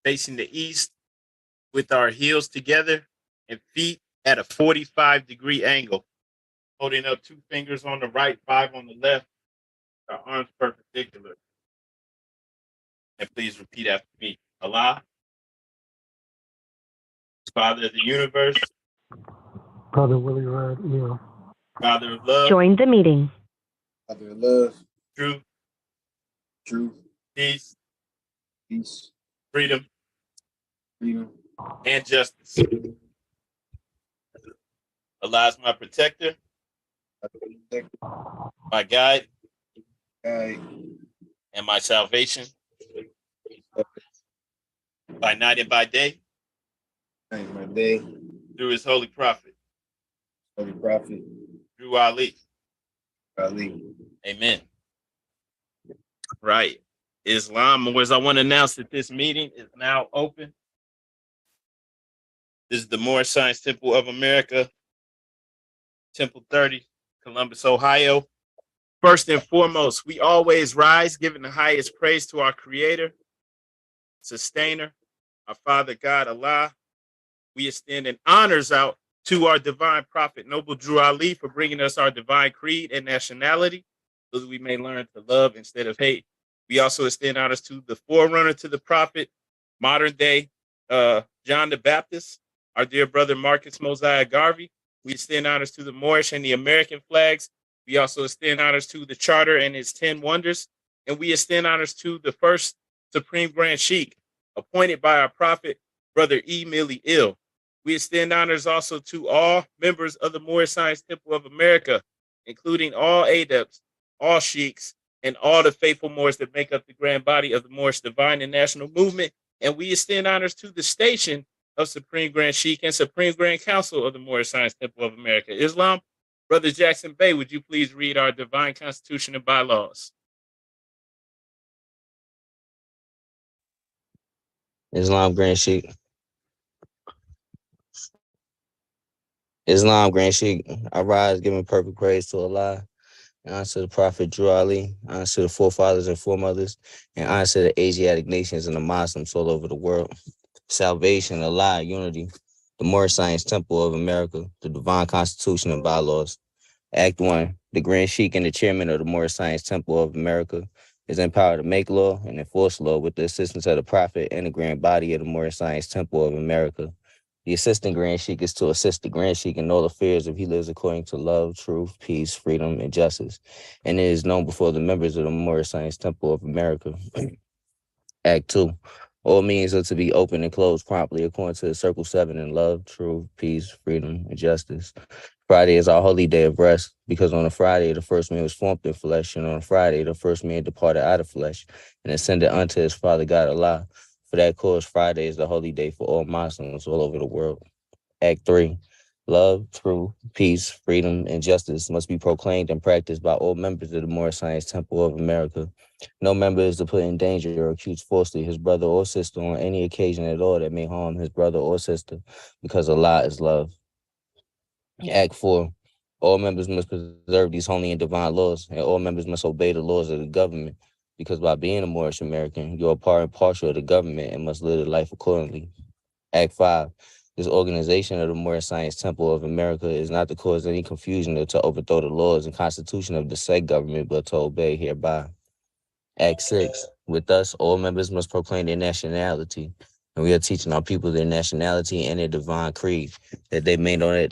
facing the east with our heels together and feet at a 45-degree angle, holding up 2 fingers on the right, 5 on the left, our arms perpendicular. And please repeat after me. Allah, Father of the universe, Brother Willie Red, yeah. Father of love, Join the meeting. Father of love, truth, truth, peace, peace, freedom, freedom, and justice. Allah is my protector, my guide, guide, and my salvation by night and by day night my day, through his holy prophet, holy prophet, through Ali. Ali. Amen. Right. Islam, I want to announce that this meeting is now open. This is the Moorish Science Temple of America, Temple 30, Columbus, Ohio. First and foremost, we always rise, giving the highest praise to our Creator, Sustainer, our Father God, Allah. We extend an honors out to our divine prophet, Noble Drew Ali, for bringing us our divine creed and nationality, so that we may learn to love instead of hate. We also extend honors to the forerunner to the prophet, modern day John the Baptist, our dear brother Marcus Mosiah Garvey. We extend honors to the Moorish and the American flags. We also extend honors to the Charter and its 10 wonders. And we extend honors to the first Supreme Grand Sheikh, appointed by our prophet, Brother E. Millie Ill. We extend honors also to all members of the Moorish Science Temple of America, including all adepts, all sheiks, and all the faithful Moors that make up the grand body of the Moorish Divine and National Movement. And we extend honors to the station of Supreme Grand Sheikh and Supreme Grand Council of the Moorish Science Temple of America. Islam, Brother Jackson Bey, would you please read our divine constitution and bylaws? Islam Grand Sheikh. Islam Grand Sheikh. I rise giving perfect praise to Allah, and honor to the Prophet Drew Ali, honor to the forefathers and foremothers, and honor to the Asiatic nations and the Muslims all over the world. Salvation, Allah, unity, the Moorish Science Temple of America, the divine constitution and bylaws. Act 1. The Grand Sheikh and the chairman of the Moorish Science Temple of America is empowered to make law and enforce law with the assistance of the Prophet and the grand body of the Moorish Science Temple of America. The assistant Grand Sheikh is to assist the Grand Sheikh in all affairs if he lives according to love, truth, peace, freedom, and justice, and it is known before the members of the Moorish Science Temple of America. Act 2. All means are to be open and closed promptly according to the Circle 7 in love, truth, peace, freedom, and justice. Friday is our holy day of rest, because on a Friday the first man was formed in flesh, and on a Friday the first man departed out of flesh and ascended unto his Father God Allah. For that cause, Friday is the holy day for all Muslims all over the world. Act 3. Love, truth, peace, freedom, and justice must be proclaimed and practiced by all members of the Moorish Science Temple of America. No member is to put in danger or accuse falsely his brother or sister on any occasion at all that may harm his brother or sister, because Allah is love. Act 4. All members must preserve these holy and divine laws, and all members must obey the laws of the government, because by being a Moorish American, you are part and partial of the government and must live the life accordingly. Act 5. This organization of the Moorish Science Temple of America is not to cause any confusion or to overthrow the laws and constitution of the said government, but to obey hereby. Act 6. With us, all members must proclaim their nationality, and we are teaching our people their nationality and their divine creed, that they may know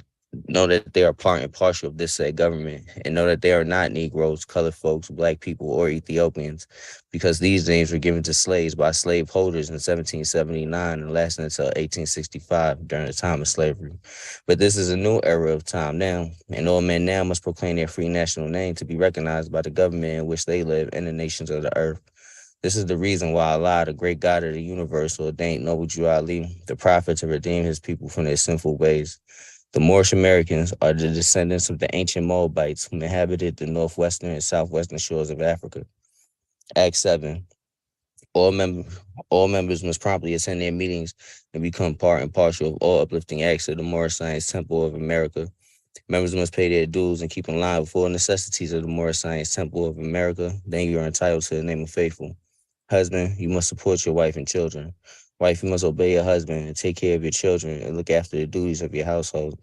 that they are part and partial of this said government, and know that they are not Negroes, colored folks, black people, or Ethiopians, because these names were given to slaves by slave holders in 1779 and lasted until 1865 during the time of slavery. But this is a new era of time now, and all men now must proclaim their free national name to be recognized by the government in which they live and the nations of the earth. This is the reason why Allah, the great God of the universe, ordained Noble Drew Ali, the prophet, to redeem his people from their sinful ways. The Moorish Americans are the descendants of the ancient Moabites who inhabited the northwestern and southwestern shores of Africa. Act 7. All members must promptly attend their meetings and become part and partial of all uplifting acts of the Moorish Science Temple of America. Members must pay their dues and keep in line with all necessities of the Moorish Science Temple of America. Then you are entitled to the name of faithful. Husband, you must support your wife and children. Wife, you must obey your husband and take care of your children and look after the duties of your household.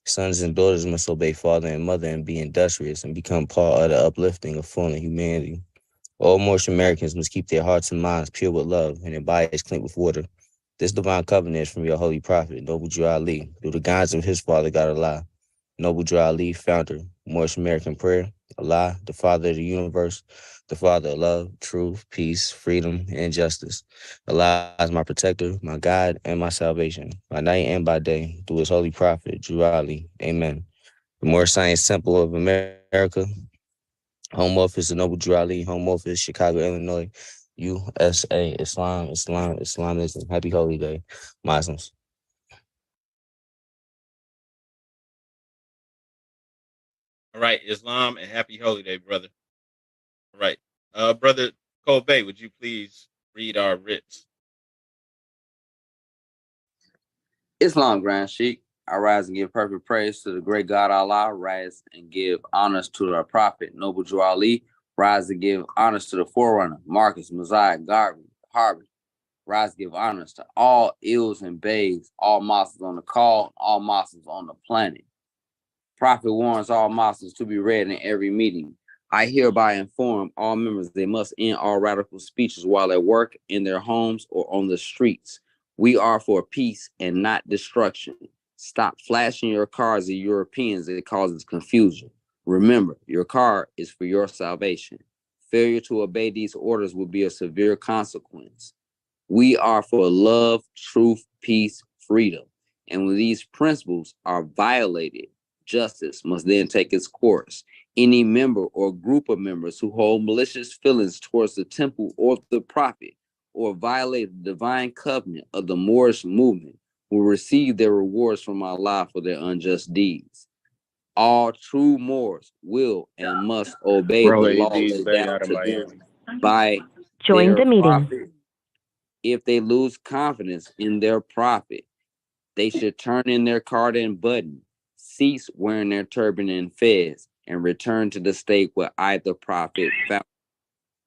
Sons and daughters must obey father and mother and be industrious and become part of the uplifting of fallen humanity. All Moorish Americans must keep their hearts and minds pure with love and their bodies clean with water. This divine covenant is from your holy prophet, Noble Drew Ali, through the guidance of his father, God Allah. Noble Drew Ali, founder, Moorish American Prayer, Allah, the Father of the universe, the Father of love, truth, peace, freedom, and justice. Allah is my protector, my guide, and my salvation, by night and by day, through his holy prophet, Drew Ali. Amen. The Moorish Science Temple of America, home office, the Noble Drew Ali, home office, Chicago, Illinois, USA, Islam, Islamism. Happy Holy Day, Muslims. All right, Islam, and happy Holy Day, brother. All right. Brother Kobe, would you please read our writs? Islam, Grand Sheikh. I rise and give perfect praise to the great God Allah. Rise and give honors to our prophet, Noble Drew Ali. Rise and give honors to the forerunner, Marcus, Messiah, Garvey, Harvey. Rise and give honors to all ills and bays, all Muslims on the call, all Muslims on the planet. Prophet warns all Muslims to be read in every meeting. I hereby inform all members they must end all radical speeches while at work, in their homes, or on the streets. We are for peace and not destruction. Stop flashing your cars at Europeans. It causes confusion. Remember, your car is for your salvation. Failure to obey these orders will be a severe consequence. We are for love, truth, peace, freedom. And when these principles are violated, justice must then take its course. Any member or group of members who hold malicious feelings towards the temple or the prophet or violate the divine covenant of the Moorish movement will receive their rewards from Allah for their unjust deeds. All true Moors will and must obey Bro, the AD law laid straight down out of to them Miami. by Join their the meeting. prophet. If they lose confidence in their prophet, they should turn in their card and button, cease wearing their turban and fez, and return to the state where I, the prophet, found.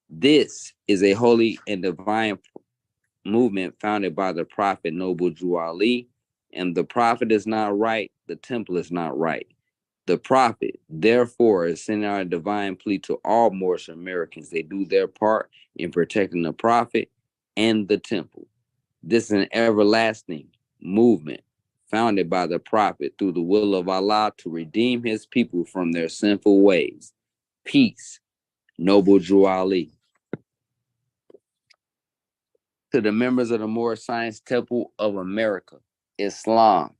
This is a holy and divine movement founded by the prophet Noble Drew Ali, and the prophet is not right, the temple is not right. The prophet, therefore, is sending out a divine plea to all Moorish Americans. They do their part in protecting the prophet and the temple. This is an everlasting movement founded by the prophet through the will of Allah to redeem his people from their sinful ways. Peace, Noble Drew Ali. To the members of the Moorish Science Temple of America, Islam.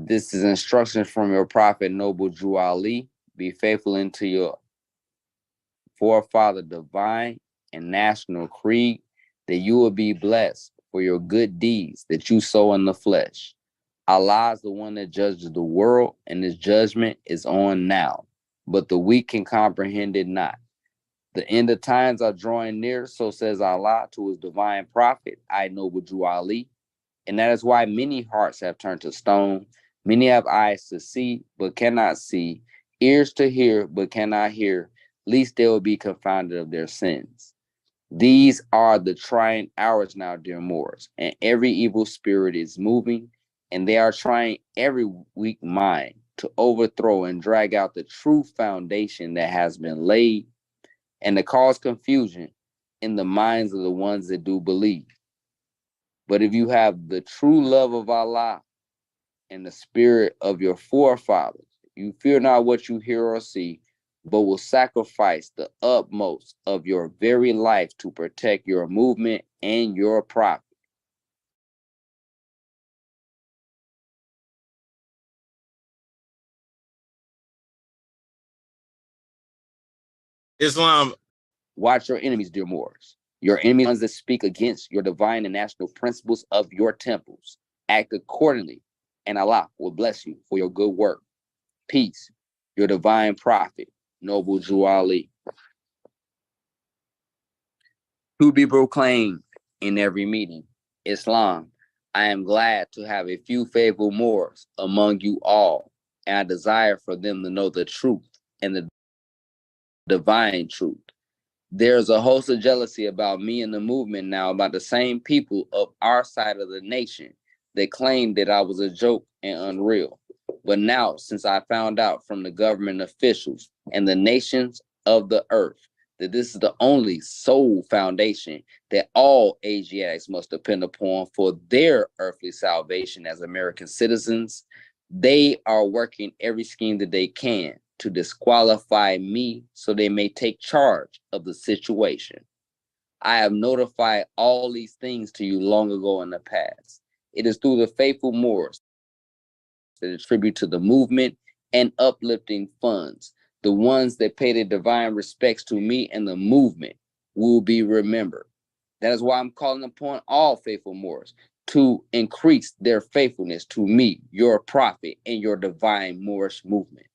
This is instruction from your prophet, Noble Drew Ali. Be faithful into your forefather divine and national creed, that you will be blessed for your good deeds that you sow in the flesh. Allah is the one that judges the world, and his judgment is on now, but the weak can comprehend it not. The end of times are drawing near, so says Allah to his divine prophet, I Noble Drew Ali. And that is why many hearts have turned to stone. Many have eyes to see, but cannot see, ears to hear, but cannot hear, lest they will be confounded of their sins. These are the trying hours now, dear Moors, and every evil spirit is moving, and they are trying every weak mind to overthrow and drag out the true foundation that has been laid, and to cause confusion in the minds of the ones that do believe. But if you have the true love of Allah and the spirit of your forefathers, you fear not what you hear or see, but will sacrifice the utmost of your very life to protect your movement and your prophet. Islam. Watch your enemies, dear Moors. Your enemies are ones that speak against your divine and national principles of your temples. Act accordingly, and Allah will bless you for your good work. Peace, your divine prophet, Noble Drew Ali. To be proclaimed in every meeting, Islam. I am glad to have a few faithful Moors among you all, and I desire for them to know the truth and the divine truth. There's a host of jealousy about me and the movement now about the same people of our side of the nation that claimed that I was a joke and unreal. But now, since I found out from the government officials and the nations of the earth that this is the only sole foundation that all Asiatics must depend upon for their earthly salvation as American citizens, they are working every scheme that they can to disqualify me so they may take charge of the situation. I have notified all these things to you long ago in the past. It is through the faithful Moors that attribute to the movement and uplifting funds. The ones that pay their divine respects to me and the movement will be remembered. That is why I'm calling upon all faithful Moors to increase their faithfulness to me, your prophet, and your divine Moorish movement.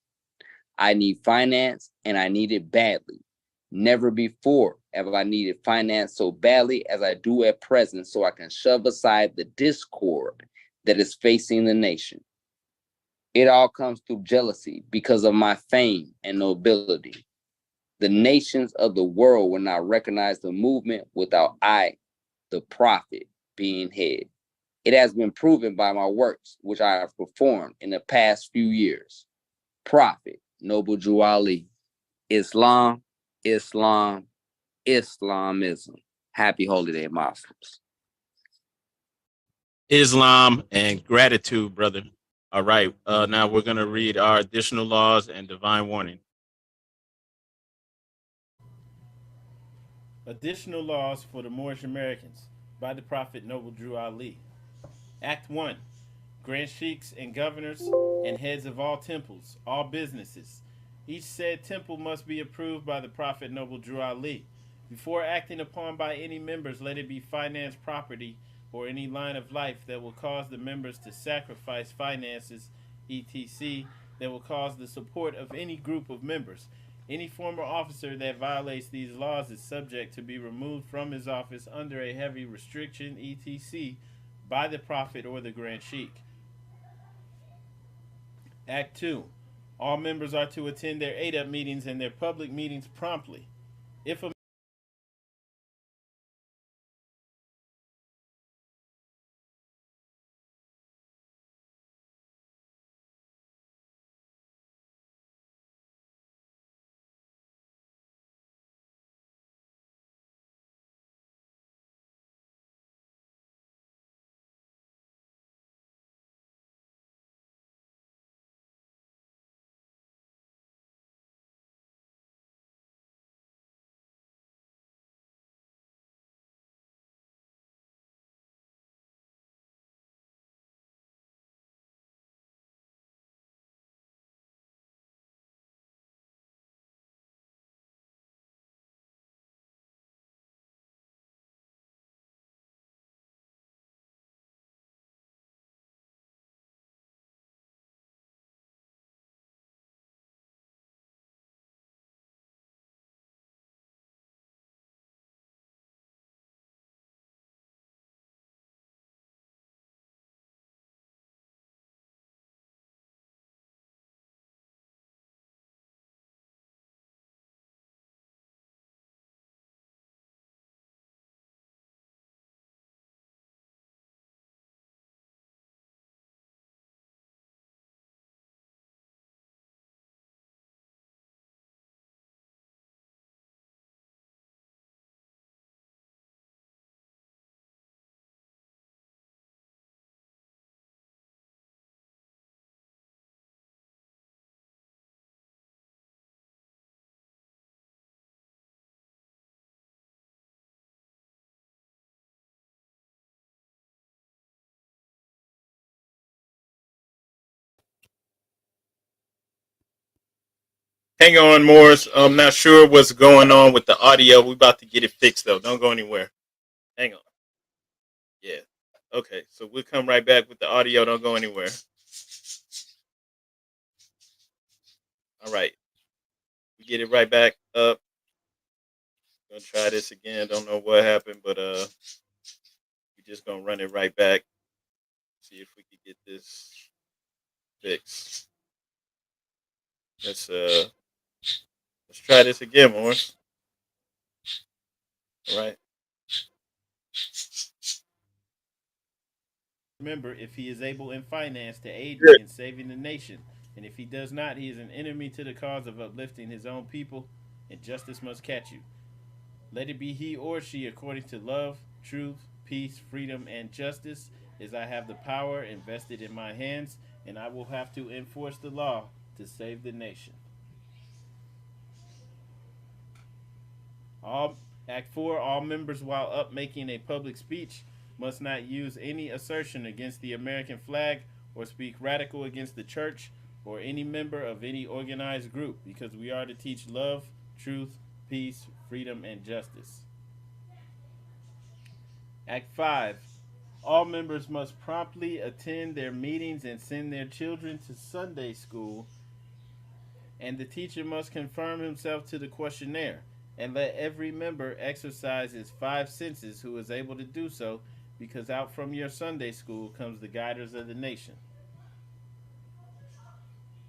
I need finance and I need it badly. Never before have I needed finance so badly as I do at present, so I can shove aside the discord that is facing the nation. It all comes through jealousy because of my fame and nobility. The nations of the world will not recognize the movement without I, the prophet, being head. It has been proven by my works, which I have performed in the past few years. Prophet, Noble Drew Ali. Islam, Islam, Islamism. Happy Holy Day, Muslims. Islam and gratitude, brother. All right. Now we're going to read our additional laws and divine warning. Additional laws for the Moorish Americans by the Prophet Noble Drew Ali. Act 1. Grand sheikhs and governors and heads of all temples, all businesses. Each said temple must be approved by the Prophet Noble Drew Ali. Before acting upon by any members, let it be finance, property, or any line of life that will cause the members to sacrifice finances, etc., that will cause the support of any group of members. Any former officer that violates these laws is subject to be removed from his office under a heavy restriction, etc., by the Prophet or the Grand Sheikh. Act 2. All members are to attend their ADUP meetings and their public meetings promptly. If a hang on, Morris. I'm not sure what's going on with the audio. We about to get it fixed though. Don't go anywhere. Hang on. Yeah. Okay. So we'll come right back with the audio. Don't go anywhere. All right. We get it right back up. Gonna try this again. Don't know what happened, but we just gonna run it right back. See if we can get this fixed. Let's uh let's try this again, Morris. Right. Remember, if he is able in finance to aid me in saving the nation, and if he does not, he is an enemy to the cause of uplifting his own people, and justice must catch you. Let it be he or she according to love, truth, peace, freedom, and justice, as I have the power invested in my hands, and I will have to enforce the law to save the nation. All Act 4, all members while up making a public speech must not use any assertion against the American flag or speak radical against the church or any member of any organized group, because we are to teach love, truth, peace, freedom, and justice. Act 5, all members must promptly attend their meetings and send their children to Sunday school, and the teacher must confirm himself to the questionnaire, and let every member exercise his five senses who is able to do so, because out from your Sunday school comes the guiders of the nation.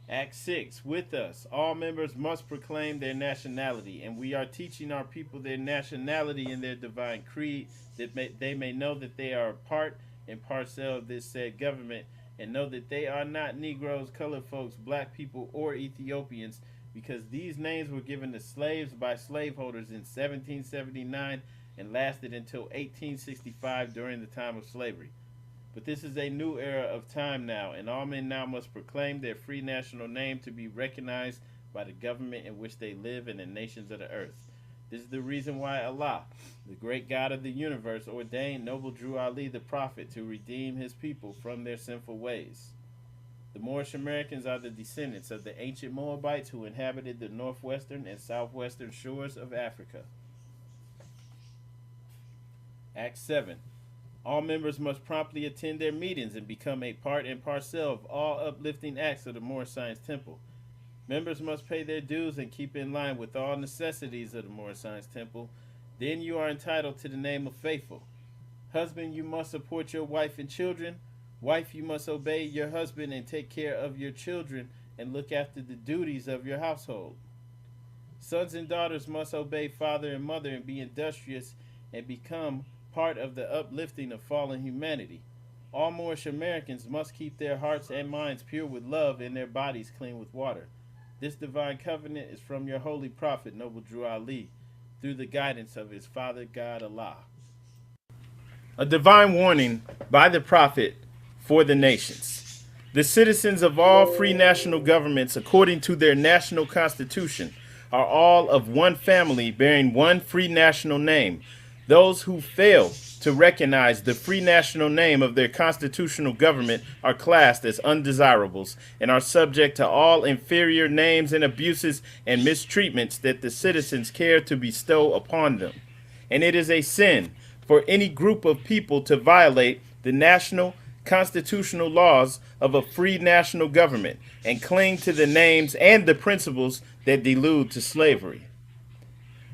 Act 6, with us, all members must proclaim their nationality, and we are teaching our people their nationality in their divine creed, that they may know that they are a part and parcel of this said government, and know that they are not Negroes, colored folks, black people, or Ethiopians, because these names were given to slaves by slaveholders in 1779 and lasted until 1865 during the time of slavery. But this is a new era of time now, and all men now must proclaim their free national name to be recognized by the government in which they live and the nations of the earth. This is the reason why Allah, the great God of the universe, ordained noble Drew Ali the Prophet to redeem his people from their sinful ways. The Moorish Americans are the descendants of the ancient Moabites who inhabited the northwestern and southwestern shores of Africa. Act 7. All members must promptly attend their meetings and become a part and parcel of all uplifting acts of the Moorish Science Temple. Members must pay their dues and keep in line with all necessities of the Moorish Science Temple. Then you are entitled to the name of faithful. Husband, you must support your wife and children. Wife, you must obey your husband and take care of your children and look after the duties of your household. Sons and daughters must obey father and mother and be industrious and become part of the uplifting of fallen humanity. All Moorish Americans must keep their hearts and minds pure with love and their bodies clean with water. This divine covenant is from your holy prophet, Noble Drew Ali, through the guidance of his Father God Allah. A divine warning by the prophet for the nations. The citizens of all free national governments, according to their national constitution, are all of one family bearing one free national name. Those who fail to recognize the free national name of their constitutional government are classed as undesirables and are subject to all inferior names and abuses and mistreatments that the citizens care to bestow upon them. And it is a sin for any group of people to violate the national constitutional laws of a free national government and cling to the names and the principles that delude to slavery.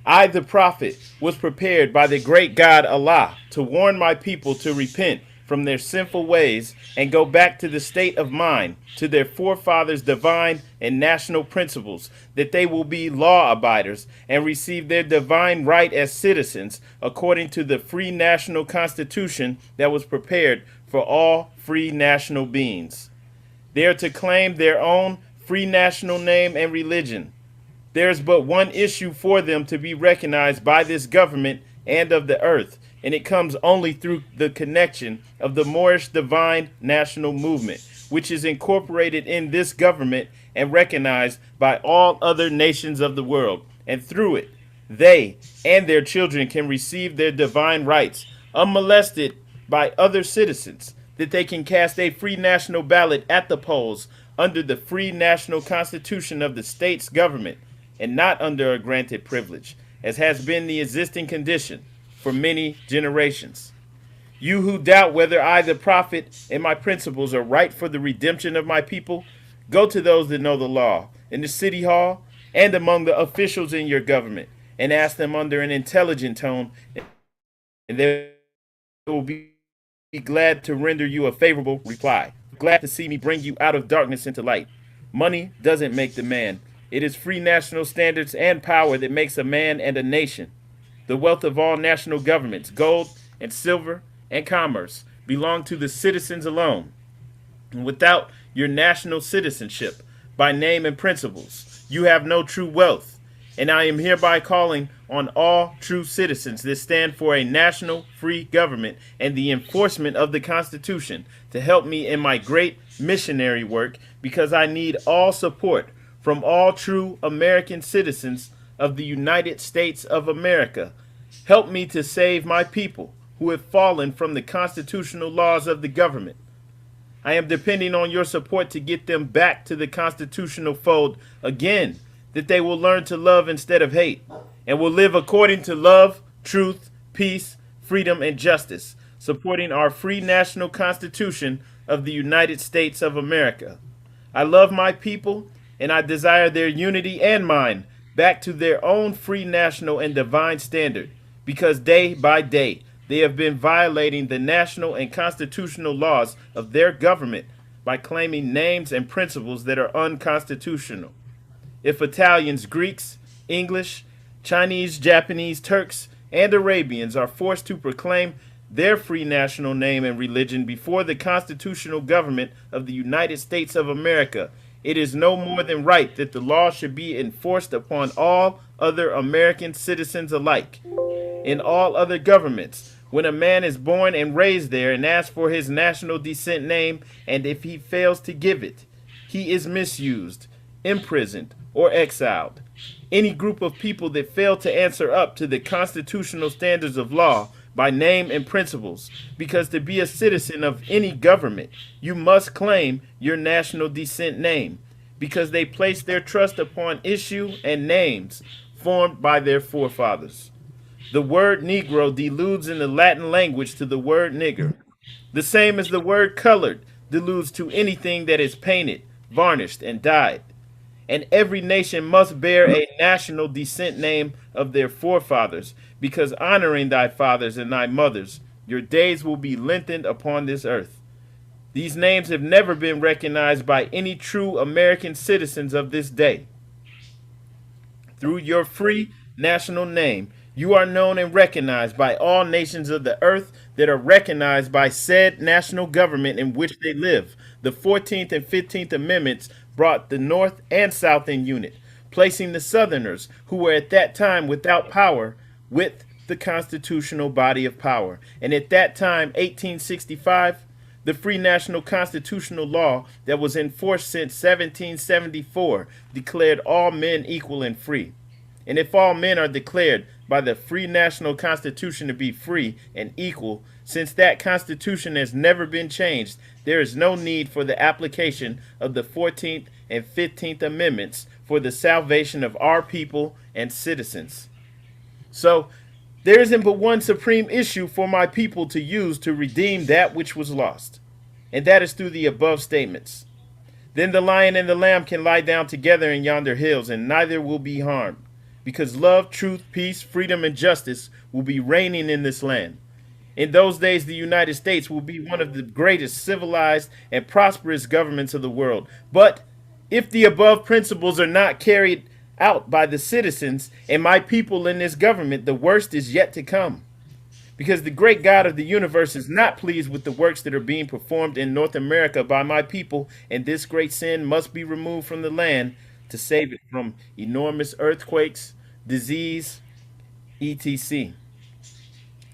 I, the prophet, was prepared by the great God Allah to warn my people to repent from their sinful ways and go back to the state of mind, to their forefathers' divine and national principles, that they will be law abiders and receive their divine right as citizens according to the free national constitution that was prepared for all free national beings. They are to claim their own free national name and religion. There is but one issue for them to be recognized by this government and of the earth, and it comes only through the connection of the Moorish Divine National Movement, which is incorporated in this government and recognized by all other nations of the world. And through it, they and their children can receive their divine rights, unmolested by other citizens, that they can cast a free national ballot at the polls under the free national constitution of the state's government, and not under a granted privilege, as has been the existing condition for many generations. You who doubt whether I, the prophet, and my principles are right for the redemption of my people, go to those that know the law, in the city hall, and among the officials in your government, and ask them under an intelligent tone, and they will be glad to render you a favorable reply. Glad to see me bring you out of darkness into light. Money doesn't make the man. It is free national standards and power that makes a man and a nation. The wealth of all national governments, gold and silver and commerce, belong to the citizens alone. And without your national citizenship, by name and principles, you have no true wealth. And I am hereby calling on all true citizens that stand for a national free government and the enforcement of the Constitution to help me in my great missionary work, because I need all support from all true American citizens of the United States of America. Help me to save my people who have fallen from the constitutional laws of the government. I am depending on your support to get them back to the constitutional fold again, that they will learn to love instead of hate, and will live according to love, truth, peace, freedom, and justice, supporting our free national Constitution of the United States of America. I love my people, and I desire their unity and mine back to their own free national and divine standard, because day by day they have been violating the national and constitutional laws of their government by claiming names and principles that are unconstitutional. If Italians, Greeks, English, Chinese, Japanese, Turks, and Arabians are forced to proclaim their free national name and religion before the constitutional government of the United States of America, it is no more than right that the law should be enforced upon all other American citizens alike. In all other governments, when a man is born and raised there and asks for his national descent name, and if he fails to give it, he is misused, imprisoned, or exiled. Any group of people that fail to answer up to the constitutional standards of law by name and principles, because to be a citizen of any government, you must claim your national descent name, because they place their trust upon issue and names formed by their forefathers. The word Negro deludes in the Latin language to the word nigger, the same as the word colored deludes to anything that is painted, varnished, and dyed. And every nation must bear a national descent name of their forefathers, because honoring thy fathers and thy mothers, your days will be lengthened upon this earth. These names have never been recognized by any true American citizens of this day. Through your free national name, you are known and recognized by all nations of the earth that are recognized by said national government in which they live. The 14th and 15th Amendments brought the North and South in unit, placing the Southerners, who were at that time without power, with the constitutional body of power. And at that time, 1865, the free national constitutional law that was in force since 1774 declared all men equal and free. And if all men are declared by the free national constitution to be free and equal, since that constitution has never been changed, there is no need for the application of the 14th and 15th Amendments for the salvation of our people and citizens. So, there isn't but one supreme issue for my people to use to redeem that which was lost, and that is through the above statements. Then the lion and the lamb can lie down together in yonder hills, and neither will be harmed, because love, truth, peace, freedom, and justice will be reigning in this land. In those days, the United States will be one of the greatest civilized and prosperous governments of the world. But if the above principles are not carried out by the citizens and my people in this government, the worst is yet to come. Because the great God of the universe is not pleased with the works that are being performed in North America by my people, and this great sin must be removed from the land to save it from enormous earthquakes, disease, etc.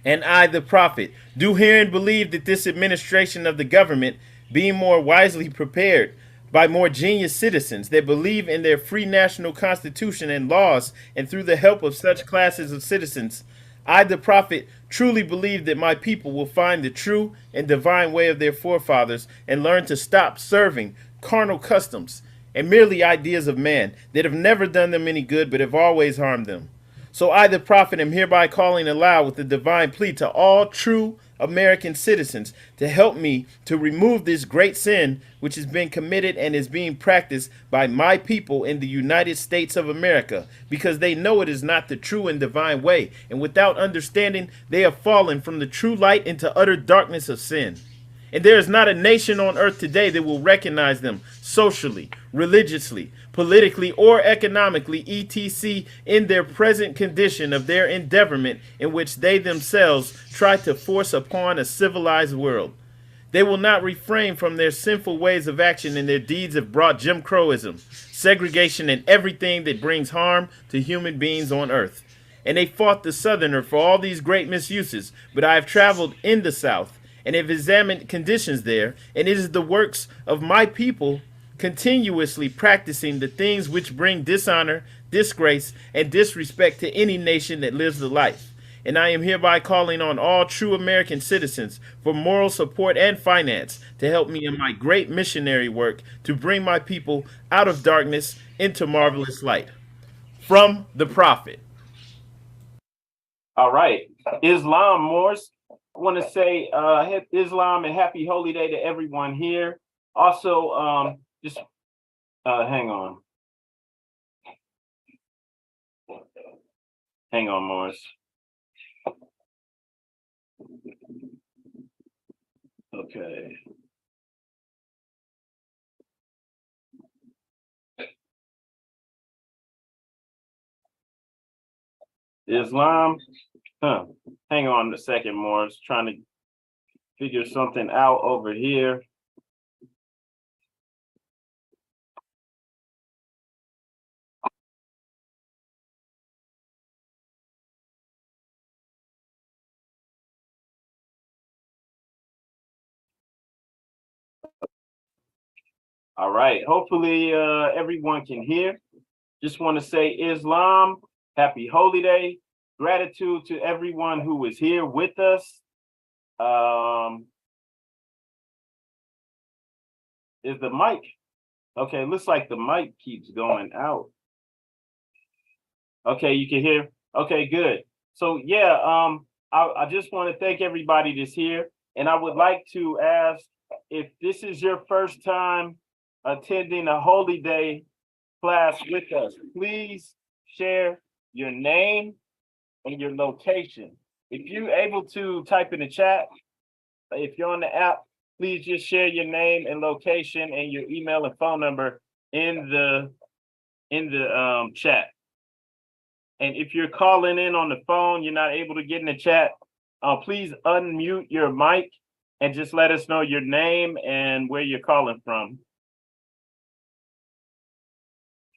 And I, the prophet, do hear and believe that this administration of the government, being more wisely prepared by more genius citizens that believe in their free national constitution and laws, and through the help of such classes of citizens, I, the prophet, truly believe that my people will find the true and divine way of their forefathers and learn to stop serving carnal customs and merely ideas of man that have never done them any good but have always harmed them. So I, the prophet, am hereby calling aloud with the divine plea to all true American citizens to help me to remove this great sin which has been committed and is being practiced by my people in the United States of America, because they know it is not the true and divine way, and without understanding they have fallen from the true light into utter darkness of sin. And there is not a nation on earth today that will recognize them socially, religiously, politically, or economically, etc., in their present condition of their endeavorment in which they themselves try to force upon a civilized world. They will not refrain from their sinful ways of action, and their deeds have brought Jim Crowism, segregation, and everything that brings harm to human beings on earth. And they fought the Southerner for all these great misuses, but I have traveled in the South and have examined conditions there, and it is the works of my people continuously practicing the things which bring dishonor, disgrace, and disrespect to any nation that lives the life. And I am hereby calling on all true American citizens for moral support and finance to help me in my great missionary work to bring my people out of darkness into marvelous light. From the Prophet. All right. Islam, Morse. I want to say Islam and happy holy day to everyone here. Also, just hang on. Hang on, Morris. Okay. Islam. Hang on a second, Morris. Trying to figure something out over here. All right. Hopefully everyone can hear. Just want to say Islam, happy holy day. Gratitude to everyone who is here with us. Is the mic? Okay, looks like the mic keeps going out. Okay, you can hear? Okay, good. So yeah, I just want to thank everybody that's here. And I would like to ask if this is your first time attending a holy day class with us, please share your name and your location. If you're able to type in the chat, if you're on the app, please just share your name and location and your email and phone number in the chat. And if you're calling in on the phone, you're not able to get in the chat, please unmute your mic and just let us know your name and where you're calling from.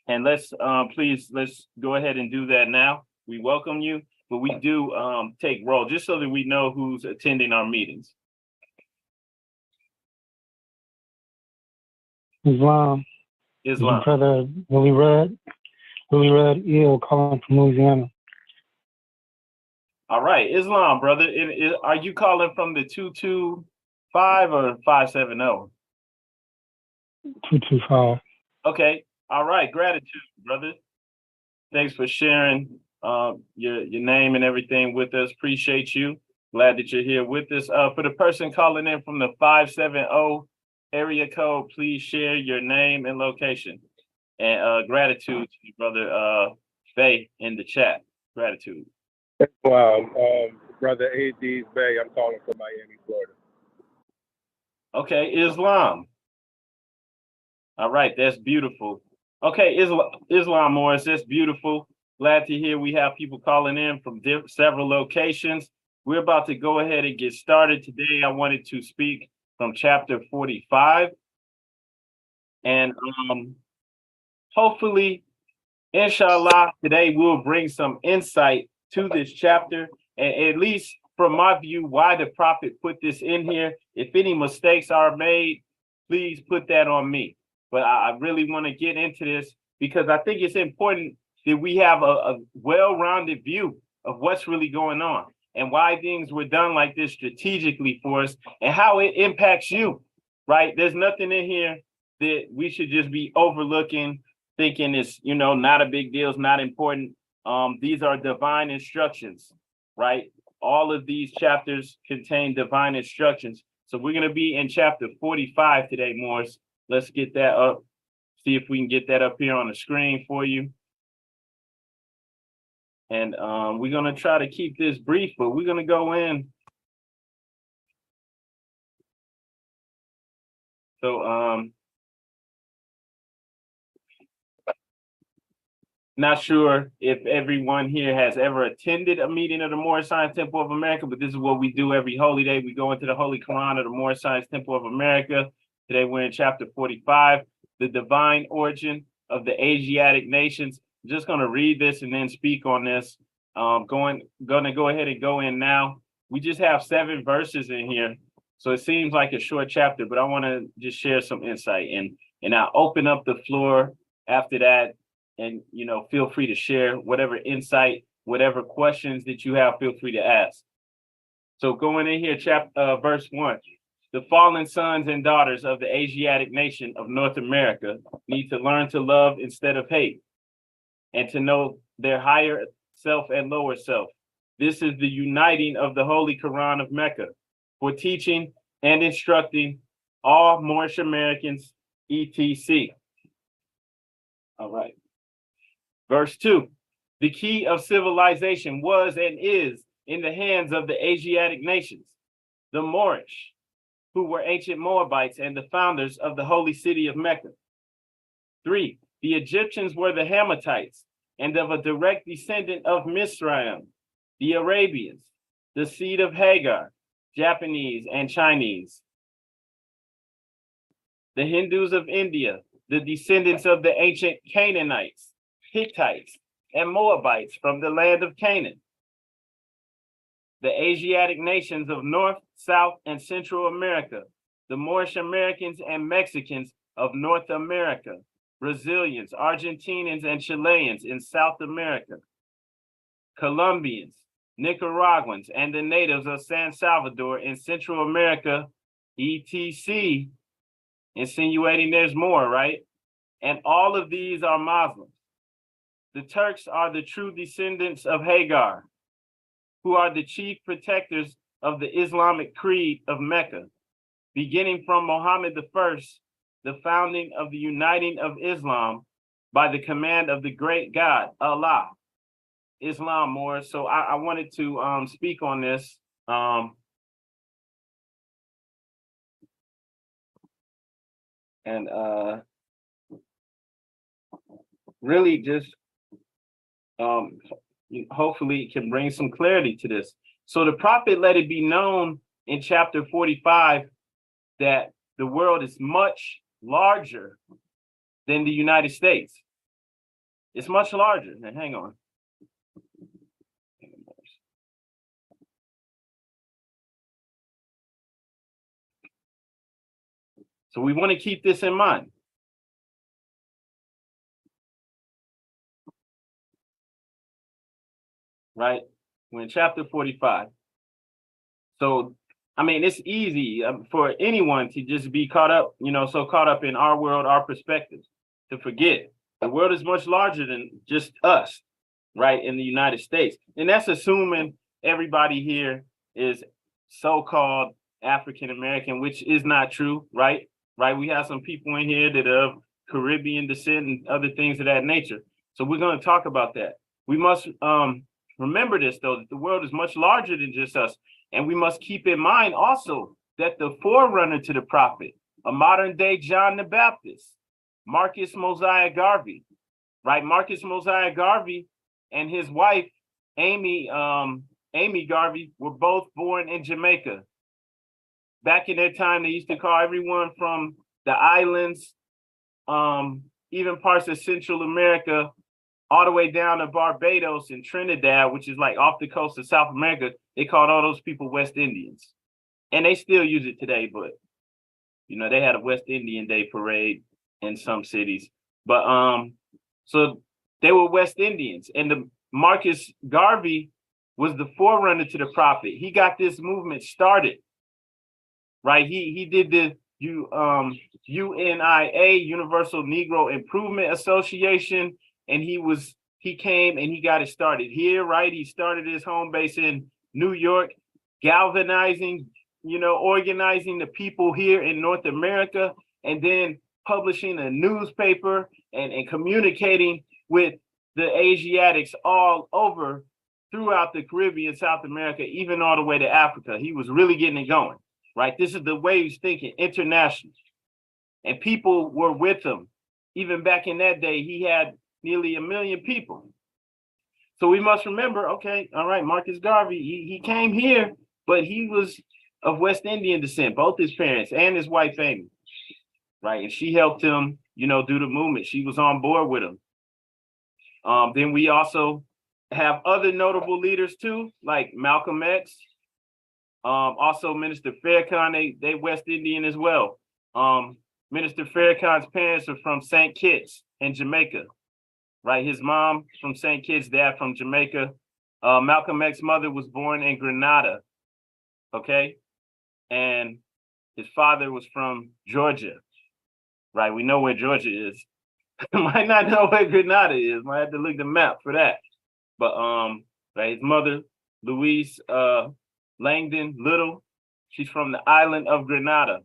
And let's go ahead and do that now. We welcome you, but we do take roll just so that we know who's attending our meetings. Islam. Brother Willie Red Eel calling from Louisiana. All right, Islam, brother. Are you calling from the 225 or 570? 225. Okay. All right. Gratitude, brother. Thanks for sharing your name and everything with us. Appreciate you. Glad that you're here with us. For the person calling in from the 570 area code, please share your name and location. And gratitude to you, brother Faye, in the chat. Gratitude. Wow, brother AD's Bay. I'm calling from Miami, Florida. Okay, Islam. All right, that's beautiful. Okay, Islam Morris, that's beautiful. Glad to hear we have people calling in from several locations. We're about to go ahead and get started today. I wanted to speak from chapter 45. And hopefully, inshallah, today we'll bring some insight to this chapter, and at least from my view, why the prophet put this in here. If any mistakes are made, please put that on me. But I really want to get into this because I think it's important that we have a well-rounded view of what's really going on and why things were done like this strategically for us and how it impacts you, right? There's nothing in here that we should just be overlooking, thinking it's, not a big deal, it's not important. These are divine instructions, right? All of these chapters contain divine instructions. So we're going to be in chapter 45 today, Morris. Let's get that up. See if we can get that up here on the screen for you. And we're going to try to keep this brief, but we're going to go in. So not sure if everyone here has ever attended a meeting of the Moorish Science Temple of America, but this is what we do every holy day. We go into the Holy Quran of the Moorish Science Temple of America. Today we're in chapter 45, the divine origin of the Asiatic nations. I'm just going to read this and then speak on this. Going to go ahead and go in now. We just have 7 verses in here, so it seems like a short chapter, but I want to just share some insight, and I'll open up the floor after that. And, feel free to share whatever insight, whatever questions that you have, feel free to ask. So going in here, verse 1, the fallen sons and daughters of the Asiatic nation of North America need to learn to love instead of hate, and to know their higher self and lower self. This is the uniting of the Holy Quran of Mecca for teaching and instructing all Moorish Americans, etc. All right. Verse 2, the key of civilization was and is in the hands of the Asiatic nations, the Moorish, who were ancient Moabites and the founders of the holy city of Mecca. 3, the Egyptians were the Hammatites and of a direct descendant of Misraim, the Arabians, the seed of Hagar, Japanese and Chinese. The Hindus of India, the descendants of the ancient Canaanites, Hittites, and Moabites from the land of Canaan. The Asiatic nations of North, South, and Central America, the Moorish Americans and Mexicans of North America, Brazilians, Argentinians, and Chileans in South America, Colombians, Nicaraguans, and the natives of San Salvador in Central America, etc., insinuating there's more, right? And all of these are Muslims. The Turks are the true descendants of Hagar, who are the chief protectors of the Islamic creed of Mecca, beginning from Muhammad I, the founding of the uniting of Islam by the command of the great God, Allah. Islam more. So I wanted to speak on this. And really just hopefully it can bring some clarity to this. So the prophet let it be known in chapter 45 that the world is much larger than the United States. It's much larger. Now, hang on. So we want to keep this in mind. Right? We're in chapter 45. So, I mean, it's easy for anyone to just be caught up, so caught up in our world, our perspectives, to forget. The world is much larger than just us, right, in the United States. And that's assuming everybody here is so-called African American, which is not true, right? Right? We have some people in here that are of Caribbean descent and other things of that nature. So we're going to talk about that. We must remember this, though, that the world is much larger than just us. And we must keep in mind also that the forerunner to the prophet, a modern day John the Baptist, Marcus Mosiah Garvey, right? Marcus Mosiah Garvey and his wife, Amy Garvey, were both born in Jamaica. Back in their time, they used to call everyone from the islands, even parts of Central America, all the way down to Barbados and Trinidad, which is like off the coast of South America. They called all those people West Indians. And they still use it today, but, they had a West Indian Day parade in some cities. But, so they were West Indians. And the Marcus Garvey was the forerunner to the prophet. He got this movement started, right? He did the UNIA, Universal Negro Improvement Association. And he came and he got it started here, right? He started his home base in New York, galvanizing, organizing the people here in North America, and then publishing a newspaper and communicating with the Asiatics all over throughout the Caribbean, South America, even all the way to Africa. He was really getting it going, right? This is the way he's thinking, international. and people were with him. Even back in that day, he had nearly 1 million people. So we must remember, okay, all right, Marcus Garvey, he came here, but he was of West Indian descent, both his parents and his wife, Amy, right? And she helped him, you know, do the movement. She was on board with him. Then we also have other notable leaders too, like Malcolm X, also Minister Farrakhan, they West Indian as well. Minister Farrakhan's parents are from St. Kitts in Jamaica, right? His mom from St. Kitts, dad from Jamaica. Malcolm X's mother was born in Grenada, okay? And his father was from Georgia, right? We know where Georgia is. Might not know where Grenada is. Might have to look the map for that. But right, his mother, Louise Langdon Little, she's from the island of Grenada.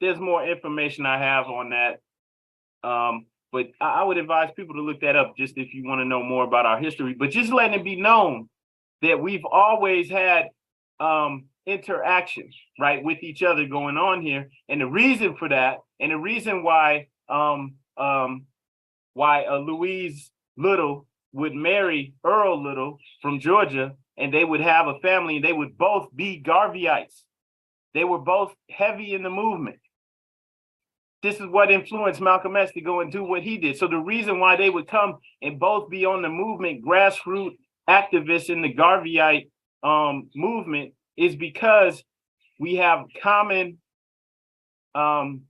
There's more information I have on that. But I would advise people to look that up just if you want to know more about our history. But just letting it be known that we've always had interaction, right, with each other going on here. And the reason for that, and the reason why Louise Little would marry Earl Little from Georgia, and they would have a family, and they would both be Garveyites. They were both heavy in the movement. This is what influenced Malcolm X to go and do what he did. So the reason why they would come and both be on the movement, grassroots activists in the Garveyite movement, is because we have common bonds,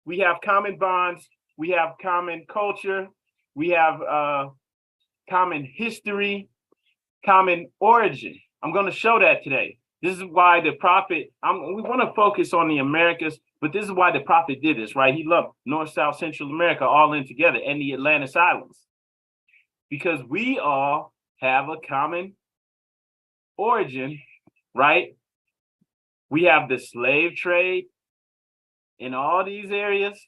we have common culture, we have common history, common origin. I'm going to show that today. This is why the prophet, we want to focus on the Americas, but this is why the prophet did this, right? He loved North, South, Central America all in together, and the Atlantis Islands, because we all have a common origin, right? We have the slave trade in all these areas.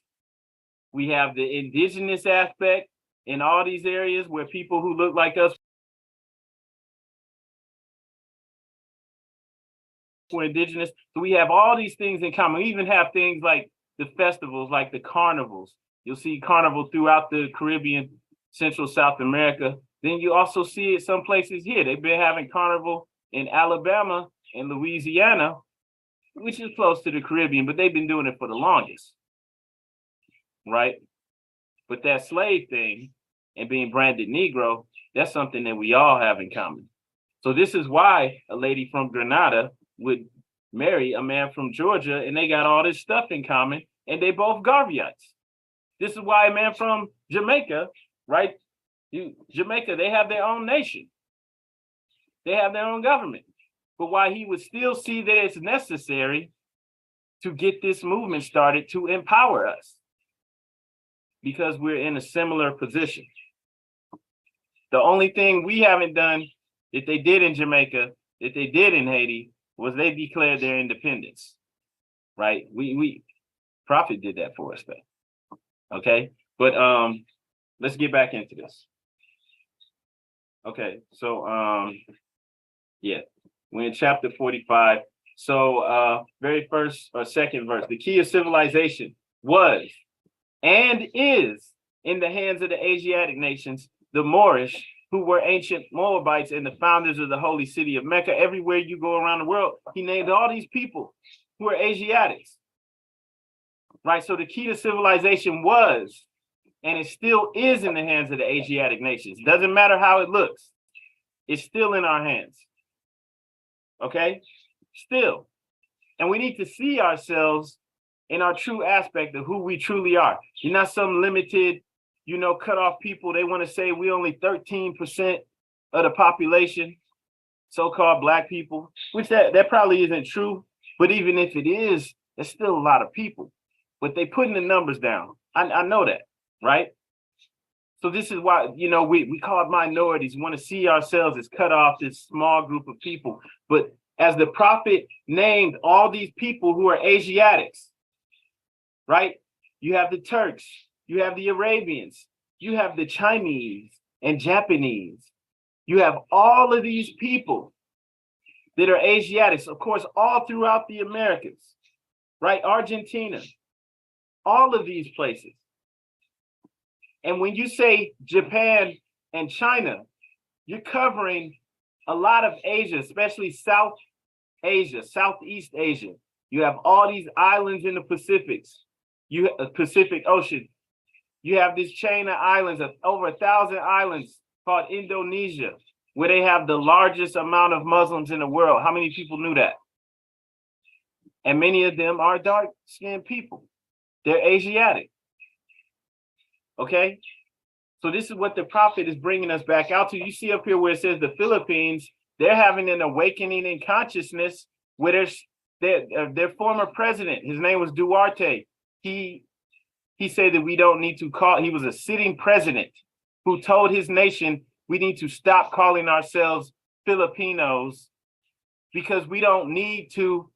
We have the indigenous aspect in all these areas where people who look like us were indigenous. So we have all these things in common. We even have things like the festivals, like the carnivals. You'll see carnival throughout the Caribbean, Central South America. Then you also see it some places here. They've been having carnival in Alabama and Louisiana, which is close to the Caribbean, but they've been doing it for the longest, right? But that slave thing and being branded Negro, that's something that we all have in common. So this is why a lady from Grenada would marry a man from Georgia, and they got all this stuff in common, and they both Garveyites. This is why a man from Jamaica, right? Jamaica, they have their own nation. They have their own government. But why he would still see that it's necessary to get this movement started to empower us, because we're in a similar position. The only thing we haven't done that they did in Jamaica, that they did in Haiti, was they declared their independence, right? We Prophet did that for us, though. Okay, but let's get back into this. Okay, so yeah, we're in chapter 45. So very first or second verse, the key of civilization was and is in the hands of the Asiatic nations, the Moorish, who were ancient Moabites and the founders of the holy city of Mecca. Everywhere you go around the world, he named all these people who are Asiatics, right? So the key to civilization was, and it still is in the hands of the Asiatic nations. Doesn't matter how it looks. It's still in our hands, okay? Still. And we need to see ourselves in our true aspect of who we truly are. You're not some limited, cut off people. They want to say we only 13% of the population, so-called Black people, which that probably isn't true. But even if it is, it's still a lot of people. But they putting the numbers down. I know that, right? So this is why, we call it minorities. We want to see ourselves as cut off, this small group of people. But as the prophet named all these people who are Asiatics, right? You have the Turks, you have the Arabians, you have the Chinese and Japanese. You have all of these people that are Asiatics, of course, all throughout the Americas. right? Argentina, all of these places. And when you say Japan and China, you're covering a lot of Asia, especially South Asia, Southeast Asia. You have all these islands in the Pacific Ocean. You have this chain of islands of over 1,000 islands called Indonesia, where they have the largest amount of Muslims in the world. How many people knew that? And many of them are dark-skinned people. They're Asiatic. Okay? So this is what the prophet is bringing us back out to. You see up here where it says the Philippines, they're having an awakening in consciousness where their former president, his name was Duarte. He said that we don't need to call, he was a sitting president who told his nation, we need to stop calling ourselves Filipinos because we don't need to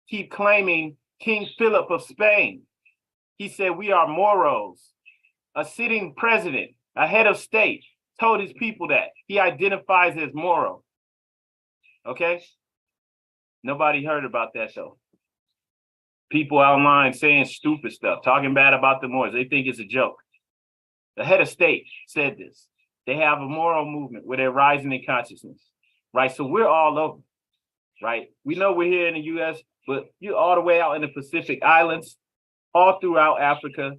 keep claiming King Philip of Spain. He said, we are Moros. A sitting president, a head of state, told his people that. He identifies as Moro. Okay? Nobody heard about that though. People online saying stupid stuff, talking bad about the Moors. They think it's a joke. The head of state said this. They have a moral movement where they're rising in consciousness, right? So we're all over, right? We know we're here in the U.S., but you're all the way out in the Pacific Islands, all throughout Africa,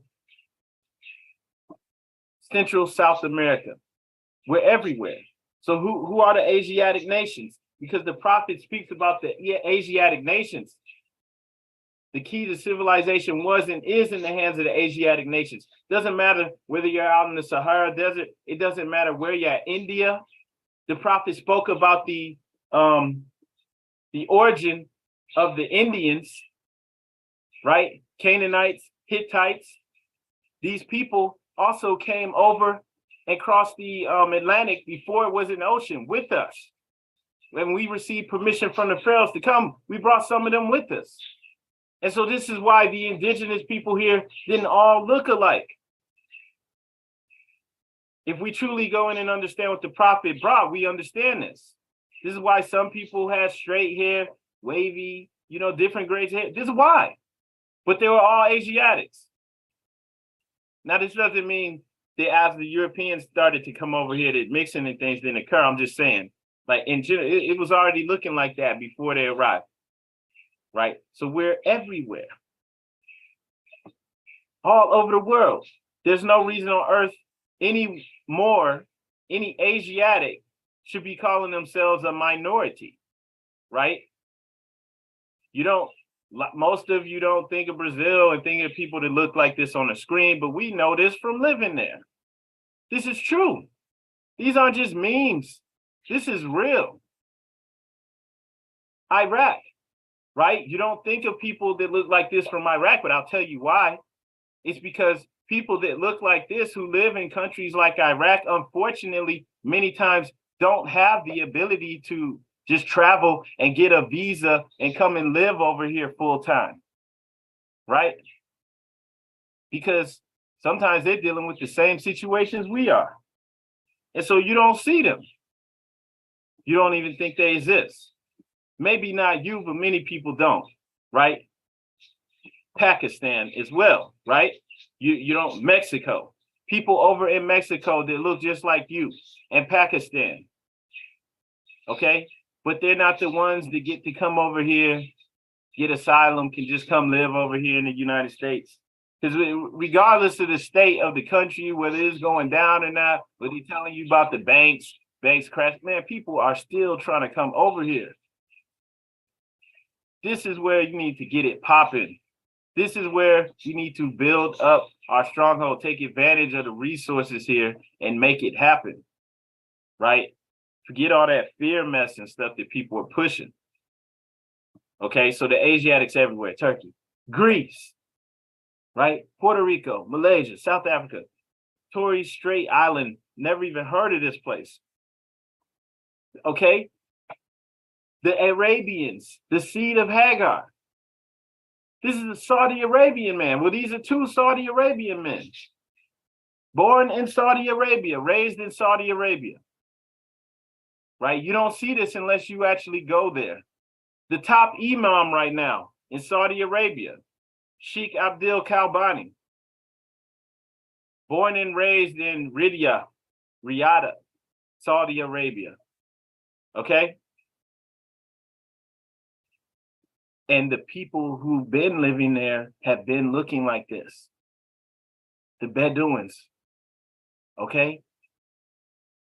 Central South America. We're everywhere. So who are the Asiatic nations? Because the prophet speaks about the Asiatic nations. The key to civilization was and is in the hands of the Asiatic nations. Doesn't matter whether you're out in the Sahara Desert. It doesn't matter where you're at. India, the prophet spoke about the origin of the Indians, right? Canaanites, Hittites. These people also came over and crossed the Atlantic before it was an ocean with us. When we received permission from the pharaohs to come, we brought some of them with us. And so this is why the indigenous people here didn't all look alike. If we truly go in and understand what the prophet brought, we understand this. This is why some people had straight hair, wavy, different grades of hair. This is why. But they were all Asiatics. Now, this doesn't mean that as the Europeans started to come over here, that mixing and things didn't occur. I'm just saying, like in general, it was already looking like that before they arrived. Right? So we're everywhere. All over the world. There's no reason on earth any Asiatic should be calling themselves a minority. Right? Most of you don't think of Brazil and think of people that look like this on the screen, but we know this from living there. This is true. These aren't just memes. This is real. Iraq. Right? You don't think of people that look like this from Iraq, but I'll tell you why. It's because people that look like this who live in countries like Iraq, unfortunately, many times don't have the ability to just travel and get a visa and come and live over here full time. Right? Because sometimes they're dealing with the same situations we are. And so you don't see them. You don't even think they exist. Maybe not you, but many people don't, right? Pakistan as well, right? You don't, Mexico. People over in Mexico that look just like you, and Pakistan, okay? But they're not the ones that get to come over here, get asylum, can just come live over here in the United States. Because regardless of the state of the country, whether it's going down or not, whether they're telling you about the banks crash, man, people are still trying to come over here. This is where you need to get it popping. This is where you need to build up our stronghold, take advantage of the resources here and make it happen, right? Forget all that fear mess and stuff that people are pushing. Okay, so the Asiatics everywhere, Turkey, Greece, right? Puerto Rico, Malaysia, South Africa, Torres Strait Island, never even heard of this place. Okay? The Arabians, the seed of Hagar. This is a Saudi Arabian man. Well, these are two Saudi Arabian men. Born in Saudi Arabia, raised in Saudi Arabia. Right? You don't see this unless you actually go there. The top imam right now in Saudi Arabia, Sheikh Abdul Kalbani, born and raised in Riyadh, Saudi Arabia. Okay? And the people who've been living there have been looking like this. The Bedouins. Okay?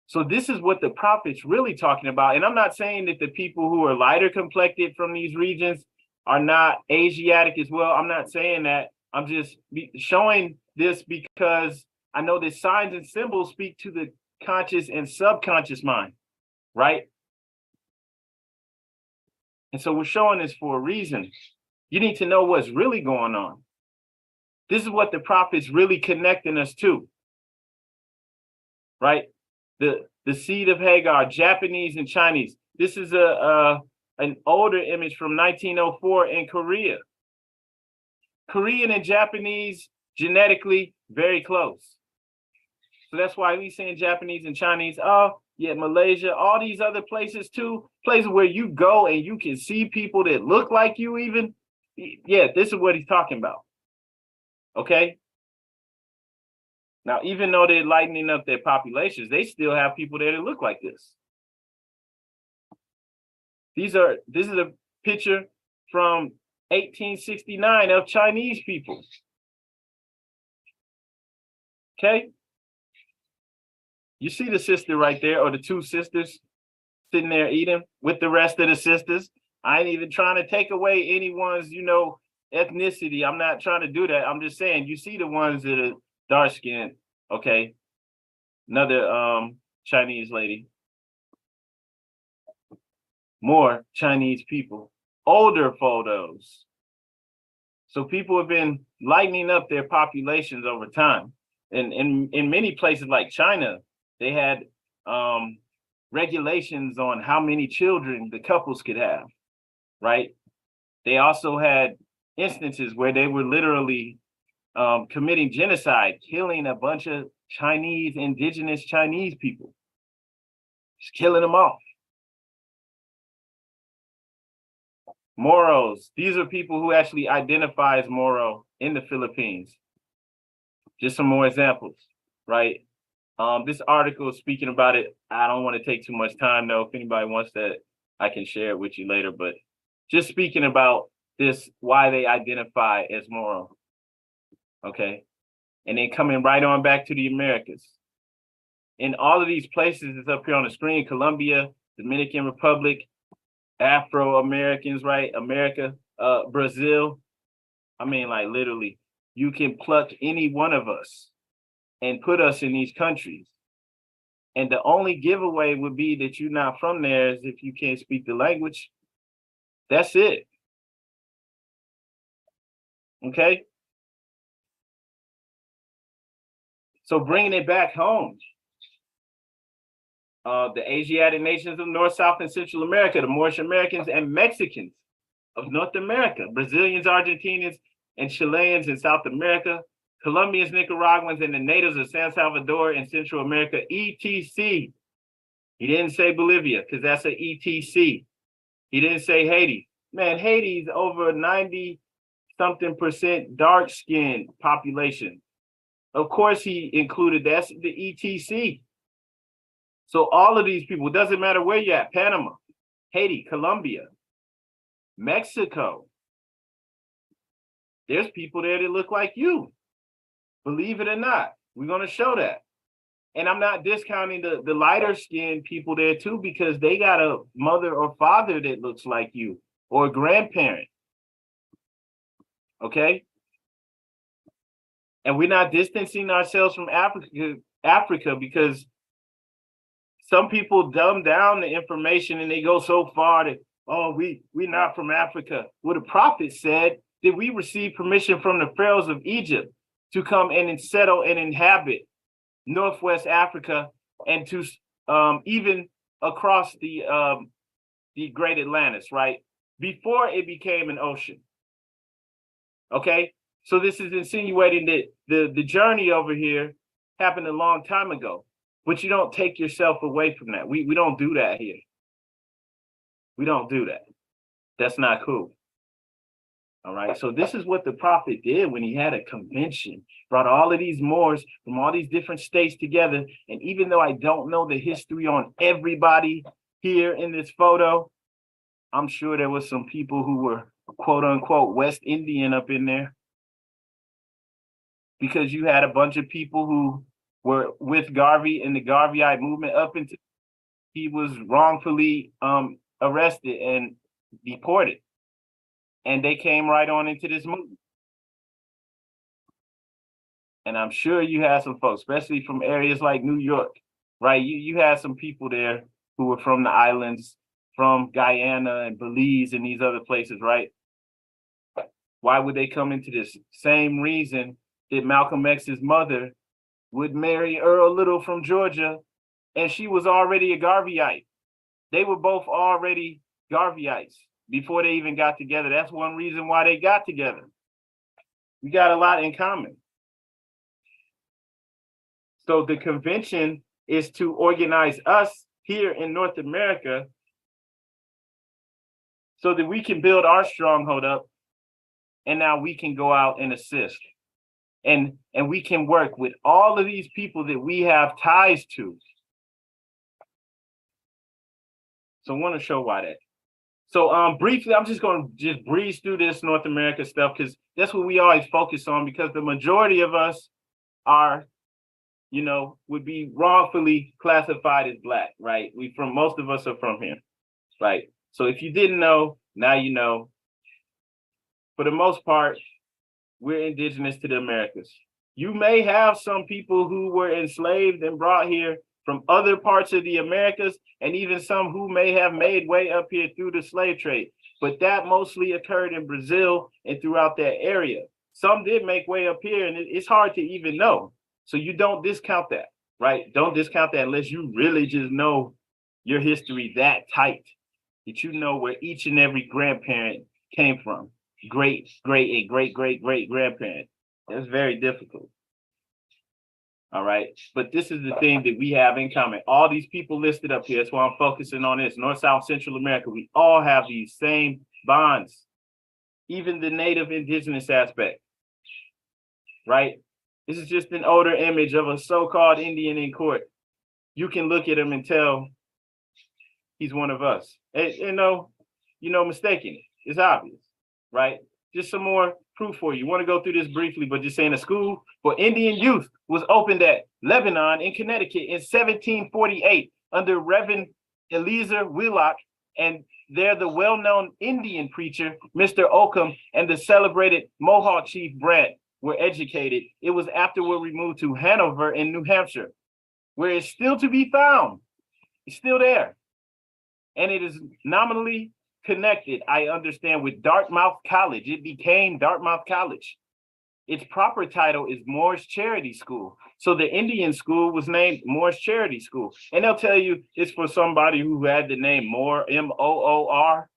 So this is what the prophet's really talking about. And I'm not saying that the people who are lighter complected from these regions are not Asiatic as well. I'm not saying that. I'm just showing this because I know that signs and symbols speak to the conscious and subconscious mind, right? And so we're showing this for a reason. You need to know what's really going on. This is what the prophet's really connecting us to, right? The seed of Hagar, Japanese and Chinese. This is an older image from 1904 in Korea. Korean and Japanese genetically very close. So that's why we saying Japanese and Chinese. Oh, yeah, Malaysia, all these other places too, places where you go and you can see people that look like you even. Yeah, this is what he's talking about. Okay? Now, even though they're lightening up their populations, they still have people there that look like this. This is a picture from 1869 of Chinese people. Okay? You see the sister right there, or the two sisters sitting there eating with the rest of the sisters. I ain't even trying to take away anyone's, ethnicity. I'm not trying to do that. I'm just saying, you see the ones that are dark skinned. Okay. Another Chinese lady. More Chinese people. Older photos. So people have been lightening up their populations over time. And in many places like China, they had regulations on how many children the couples could have, right? They also had instances where they were literally committing genocide, killing a bunch of indigenous Chinese people, just killing them off. Moros, these are people who actually identify as Moro in the Philippines. Just some more examples, right? This article is speaking about it. I don't want to take too much time though. If anybody wants that, I can share it with you later, but just speaking about this, why they identify as Moro. Okay. And then coming right on back to the Americas. In all of these places, it's up here on the screen: Colombia, Dominican Republic, Afro-Americans, right? America, Brazil. I mean, like literally, you can pluck any one of us and put us in these countries. And the only giveaway would be that you're not from there is if you can't speak the language. That's it. Okay? So bringing it back home, the Asiatic nations of North, South, and Central America, the Moorish Americans and Mexicans of North America, Brazilians, Argentinians, and Chileans in South America, Colombians, Nicaraguans, and the natives of San Salvador in Central America, ETC. He didn't say Bolivia, because that's an ETC. He didn't say Haiti. Man, Haiti's over 90-something% dark-skinned population. Of course, he included that's the ETC. So all of these people, doesn't matter where you're at, Panama, Haiti, Colombia, Mexico, there's people there that look like you. Believe it or not, we're going to show that. And I'm not discounting the lighter skinned people there too, because they got a mother or father that looks like you, or a grandparent. Okay? And we're not distancing ourselves from Africa because some people dumb down the information and they go so far that, oh, we're not from Africa. Well, the prophet said that we received permission from the pharaohs of Egypt to come and settle and inhabit Northwest Africa, and to even across the Great Atlantis, right? Before it became an ocean. Okay, so this is insinuating that the journey over here happened a long time ago, but you don't take yourself away from that. We don't do that here. We don't do that. That's not cool. All right. So this is what the prophet did when he had a convention, brought all of these Moors from all these different states together. And even though I don't know the history on everybody here in this photo, I'm sure there was some people who were quote unquote West Indian up in there, because you had a bunch of people who were with Garvey in the Garveyite movement up until he was wrongfully arrested and deported. And they came right on into this movement. And I'm sure you had some folks, especially from areas like New York, right? You had some people there who were from the islands, from Guyana and Belize and these other places, right? Why would they come into this? Same reason that Malcolm X's mother would marry Earl Little from Georgia, and she was already a Garveyite. They were both already Garveyites before they even got together. That's one reason why they got together. We got a lot in common. So the convention is to organize us here in North America so that we can build our stronghold up, and now we can go out and assist. And we can work with all of these people that we have ties to. So I want to show why that. So briefly, I'm just going to breeze through this North America stuff, because that's what we always focus on, because the majority of us are, would be wrongfully classified as Black, right? Most of us are from here, right? So if you didn't know, now you know. For the most part, we're indigenous to the Americas. You may have some people who were enslaved and brought here from other parts of the Americas, and even some who may have made way up here through the slave trade. But that mostly occurred in Brazil and throughout that area. Some did make way up here, and it's hard to even know. So you don't discount that, right? Don't discount that unless you really just know your history that tight, that you know where each and every grandparent came from. Great grandparent. That's very difficult. All right. But this is the thing that we have in common. All these people listed up here. That's why I'm focusing on this. North, South, Central America. We all have these same bonds. Even the native indigenous aspect. Right? This is just an older image of a so-called Indian in court. You can look at him and tell he's one of us. And, mistaken. It's obvious. Right? Just some more proof for you. Want to go through this briefly, but just saying, a school for Indian youth was opened at Lebanon in Connecticut in 1748 under Reverend Eliezer Wheelock, and there the well-known Indian preacher, Mr. Occam, and the celebrated Mohawk chief Brant were educated. It was afterward removed to Hanover in New Hampshire, where it's still to be found. It's still there. And it is nominally connected, I understand, with Dartmouth College. It became Dartmouth College. Its proper title is Moore's Charity School. So the Indian school was named Moore's Charity School. And they'll tell you it's for somebody who had the name Moore, M-O-O-R.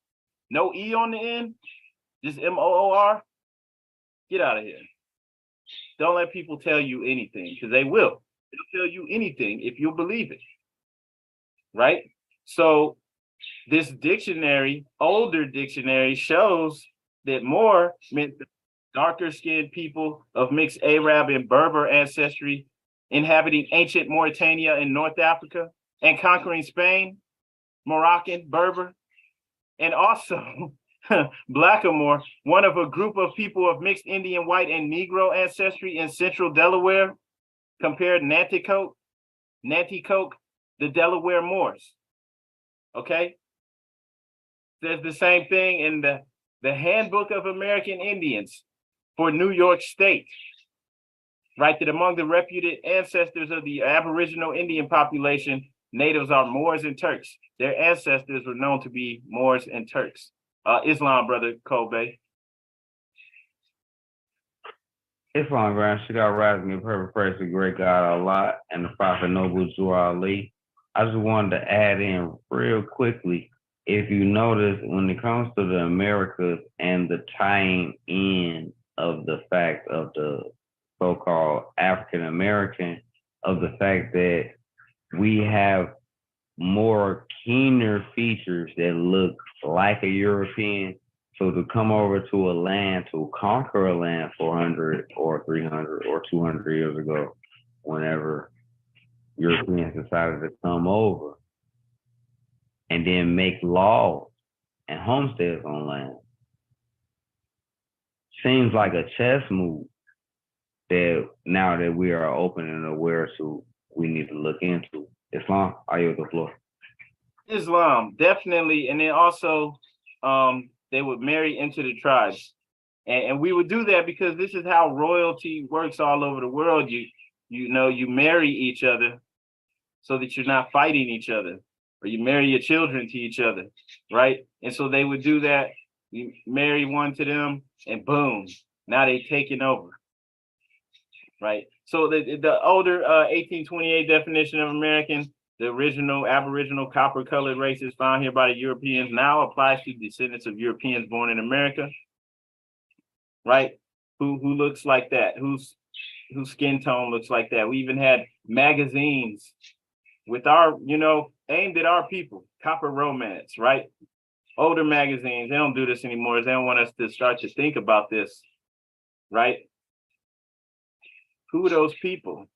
No E on the end, just M-O-O-R. Get out of here. Don't let people tell you anything, because they will. They'll tell you anything if you'll believe it. Right? So this dictionary, older dictionary, shows that Moor meant darker skinned people of mixed Arab and Berber ancestry inhabiting ancient Mauritania in North Africa and conquering Spain, Moroccan, Berber, and also Blackamoor, one of a group of people of mixed Indian, white, and Negro ancestry in central Delaware, compared Nanticoke, the Delaware Moors. Okay? There's the same thing in the Handbook of American Indians for New York State, right? That among the reputed ancestors of the Aboriginal Indian population, natives are Moors and Turks. Their ancestors were known to be Moors and Turks. Islam, brother Kobe. Islam, Grand Shigar rising in perfect praise to great God Allah and the Prophet Noble Jew Ali. I just wanted to add in real quickly. If you notice, when it comes to the Americas and the tying in of the fact of the so-called African American, of the fact that we have more keener features that look like a European, So to come over to a land, to conquer a land 400 or 300 or 200 years ago, whenever Europeans decided to come over and then make laws and homesteads on land, seems like a chess move that now that we are open and aware to, we need to look into. Islam, I yield the floor. Islam, definitely. And then also, they would marry into the tribes. And we would do that because this is how royalty works all over the world. You marry each other so that you're not fighting each other, or you marry your children to each other, right? And so they would do that. You marry one to them, and boom, now they taking over, right? So the older 1828 definition of American, the original Aboriginal copper-colored races found here by the Europeans, now applies to descendants of Europeans born in America, right? Who looks like that? Whose skin tone looks like that? We even had magazines with our, aimed at our people, Copper Romance, right? Older magazines, they don't do this anymore. They don't want us to start to think about this, right? Who are those people?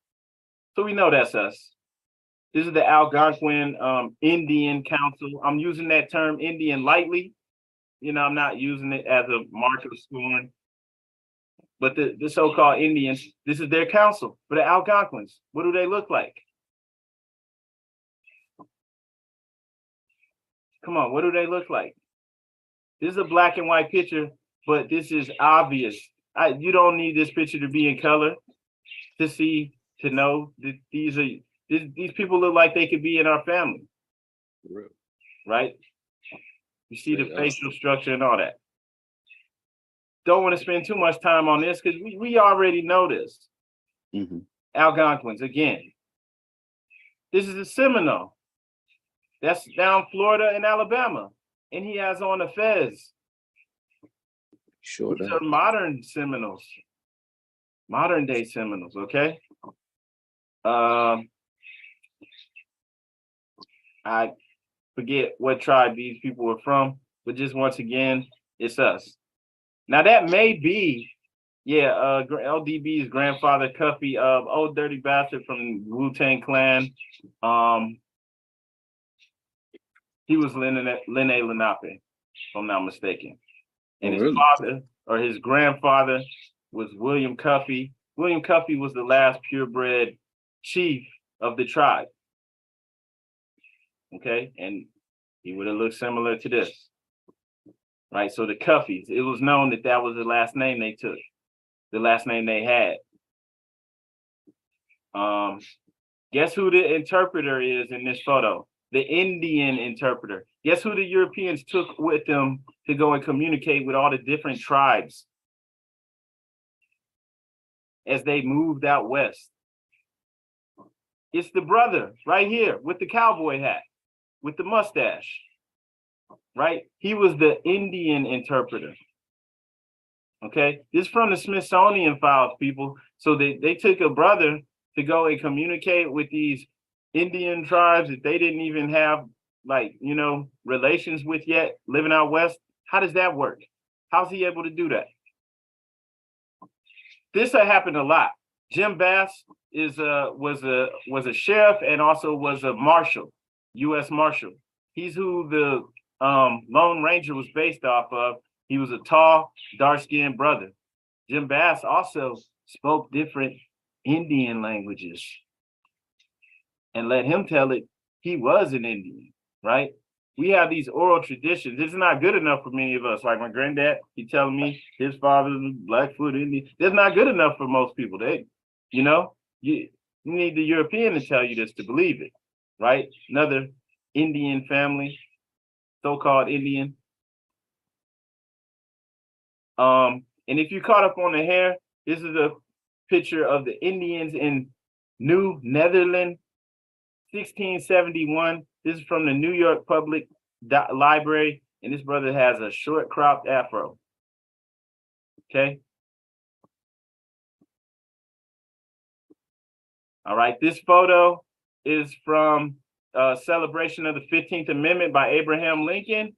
So we know that's us. This is the Algonquin Indian Council. I'm using that term Indian lightly. I'm not using it as a mark of scorn. But the so-called Indians, this is their council. But the Algonquins, what do they look like? Come on, what do they look like? This is a black and white picture, but this is obvious. You don't need this picture to be in color to know that these people look like they could be in our family. Right? You see the facial structure and all that. Don't want to spend too much time on this because we already know this. Mm-hmm. Algonquins, again. This is a Seminole. That's down Florida and Alabama. And he has on a fez. Sure. These are modern Seminoles. Modern day Seminoles, okay? I forget what tribe these people were from, but just once again, it's us. Now that may be, LDB's grandfather, Cuffy, old dirty bastard from Wu-Tang Clan. He was Lene Lenape, if I'm not mistaken. And his father or his grandfather was William Cuffy. William Cuffy was the last purebred chief of the tribe. Okay, and he would have looked similar to this. Right, so the Cuffys, it was known that was the last name they took, the last name they had. Guess who the interpreter is in this photo? The Indian interpreter. Guess who the Europeans took with them to go and communicate with all the different tribes as they moved out west? It's the brother right here with the cowboy hat, with the mustache, right? He was the Indian interpreter. Okay, this is from the Smithsonian files, people. So they took a brother to go and communicate with these Indian tribes that they didn't even have relations with yet, living out west. How does that work? How's he able to do that? This happened a lot. Jim Bass was a sheriff and also was a marshal, U.S. Marshal. He's who the Lone Ranger was based off of. He was a tall, dark-skinned brother. Jim Bass also spoke different Indian languages. And let him tell it, he was an Indian, right? We have these oral traditions. This is not good enough for many of us. Like my granddad, he telling me his father's Blackfoot Indian. That's not good enough for most people. You need the European to tell you this to believe it, right? Another Indian family, so-called Indian. And if you caught up on the hair, this is a picture of the Indians in New Netherlands, 1671. This is from the New York Public Library, and this brother has a short cropped afro. Okay. All right, this photo is from a celebration of the 15th Amendment by Abraham Lincoln.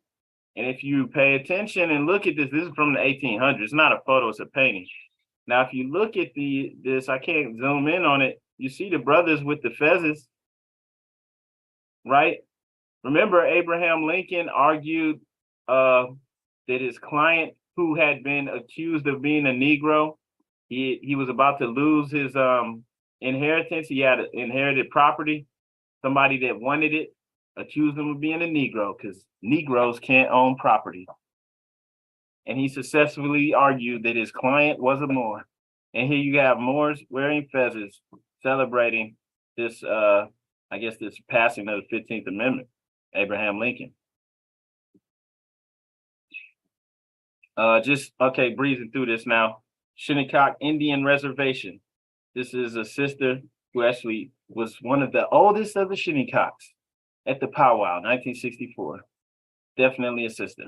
And if you pay attention and look at this is from the 1800s. It's not a photo, it's a painting. Now, if you look at this, I can't zoom in on it. You see the brothers with the fezzes, right? Remember, Abraham Lincoln argued that his client, who had been accused of being a Negro, he was about to lose his inheritance. He had inherited property. Somebody that wanted it accused him of being a Negro because Negroes can't own property. And he successfully argued that his client was a Moor. And here you have Moors wearing fezzes celebrating this, I guess, this passing of the 15th Amendment, Abraham Lincoln. Okay, breezing through this now. Shinnecock Indian Reservation. This is a sister who actually was one of the oldest of the Shinnecocks at the powwow, 1964. Definitely a sister.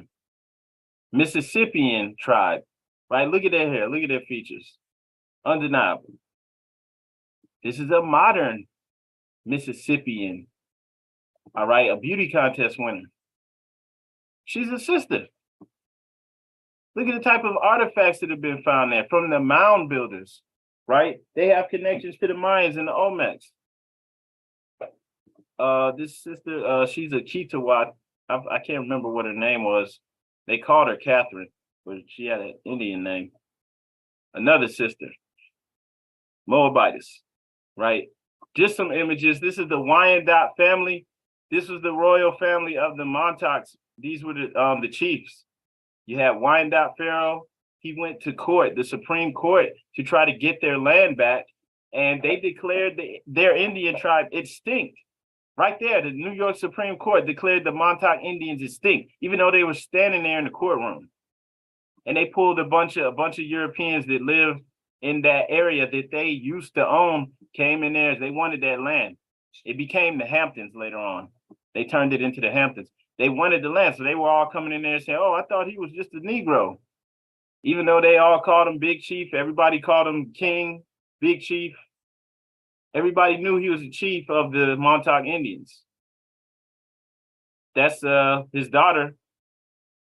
Mississippian tribe, right? Look at their hair, look at their features. Undeniable. This is a modern Mississippian, all right, a beauty contest winner. She's a sister. Look at the type of artifacts that have been found there from the mound builders, right? They have connections to the Mayans and the Olmecs. This sister, she's a Kitawat. I can't remember what her name was. They called her Catherine, but she had an Indian name. Another sister, Moabitess, right? Just some images. This is the Wyandotte family. This was the royal family of the Montauks. These were the chiefs. You had Wyandotte Pharaoh. He went to court, the Supreme Court, to try to get their land back, and they declared their Indian tribe extinct. Right there, the New York Supreme Court declared the Montauk Indians extinct, even though they were standing there in the courtroom. And they pulled a bunch of Europeans that lived in that area that they used to own, came in there. They wanted that land. It became the Hamptons later on. They turned it into the Hamptons. They wanted the land, so they were all coming in there and saying, "Oh, I thought he was just a Negro." Even though they all called him Big Chief, everybody called him King, Big Chief. Everybody knew he was the chief of the Montauk Indians. That's his daughter,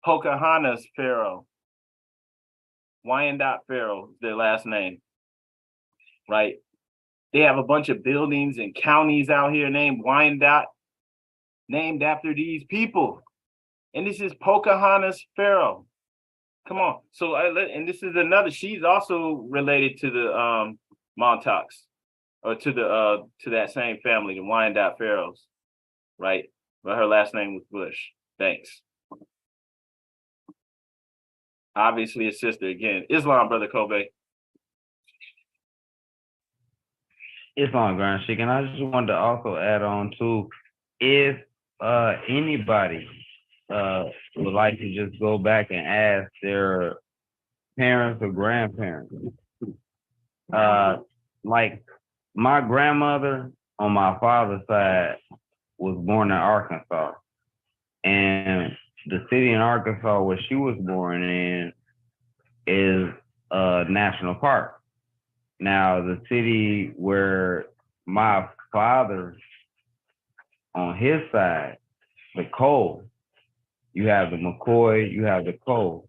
Pocahontas Pharaoh. Wyandotte Pharaoh is their last name, right? They have a bunch of buildings and counties out here named Wyandotte, named after these people. And this is Pocahontas Pharaoh. Come on. So, and this is another, she's also related to the Montauks, or to that same family, the Wyandotte Pharaohs, right? But her last name was Bush. Thanks. Obviously a sister again. Islam, Brother Kobe. Islam, Grand Sheik. And I just wanted to also add on to, if anybody would like to just go back and ask their parents or grandparents, like my grandmother on my father's side was born in Arkansas, and the city in Arkansas where she was born in is a national park. Now, the city where my father on his side, the Cole, you have the McCoy, you have the Cole,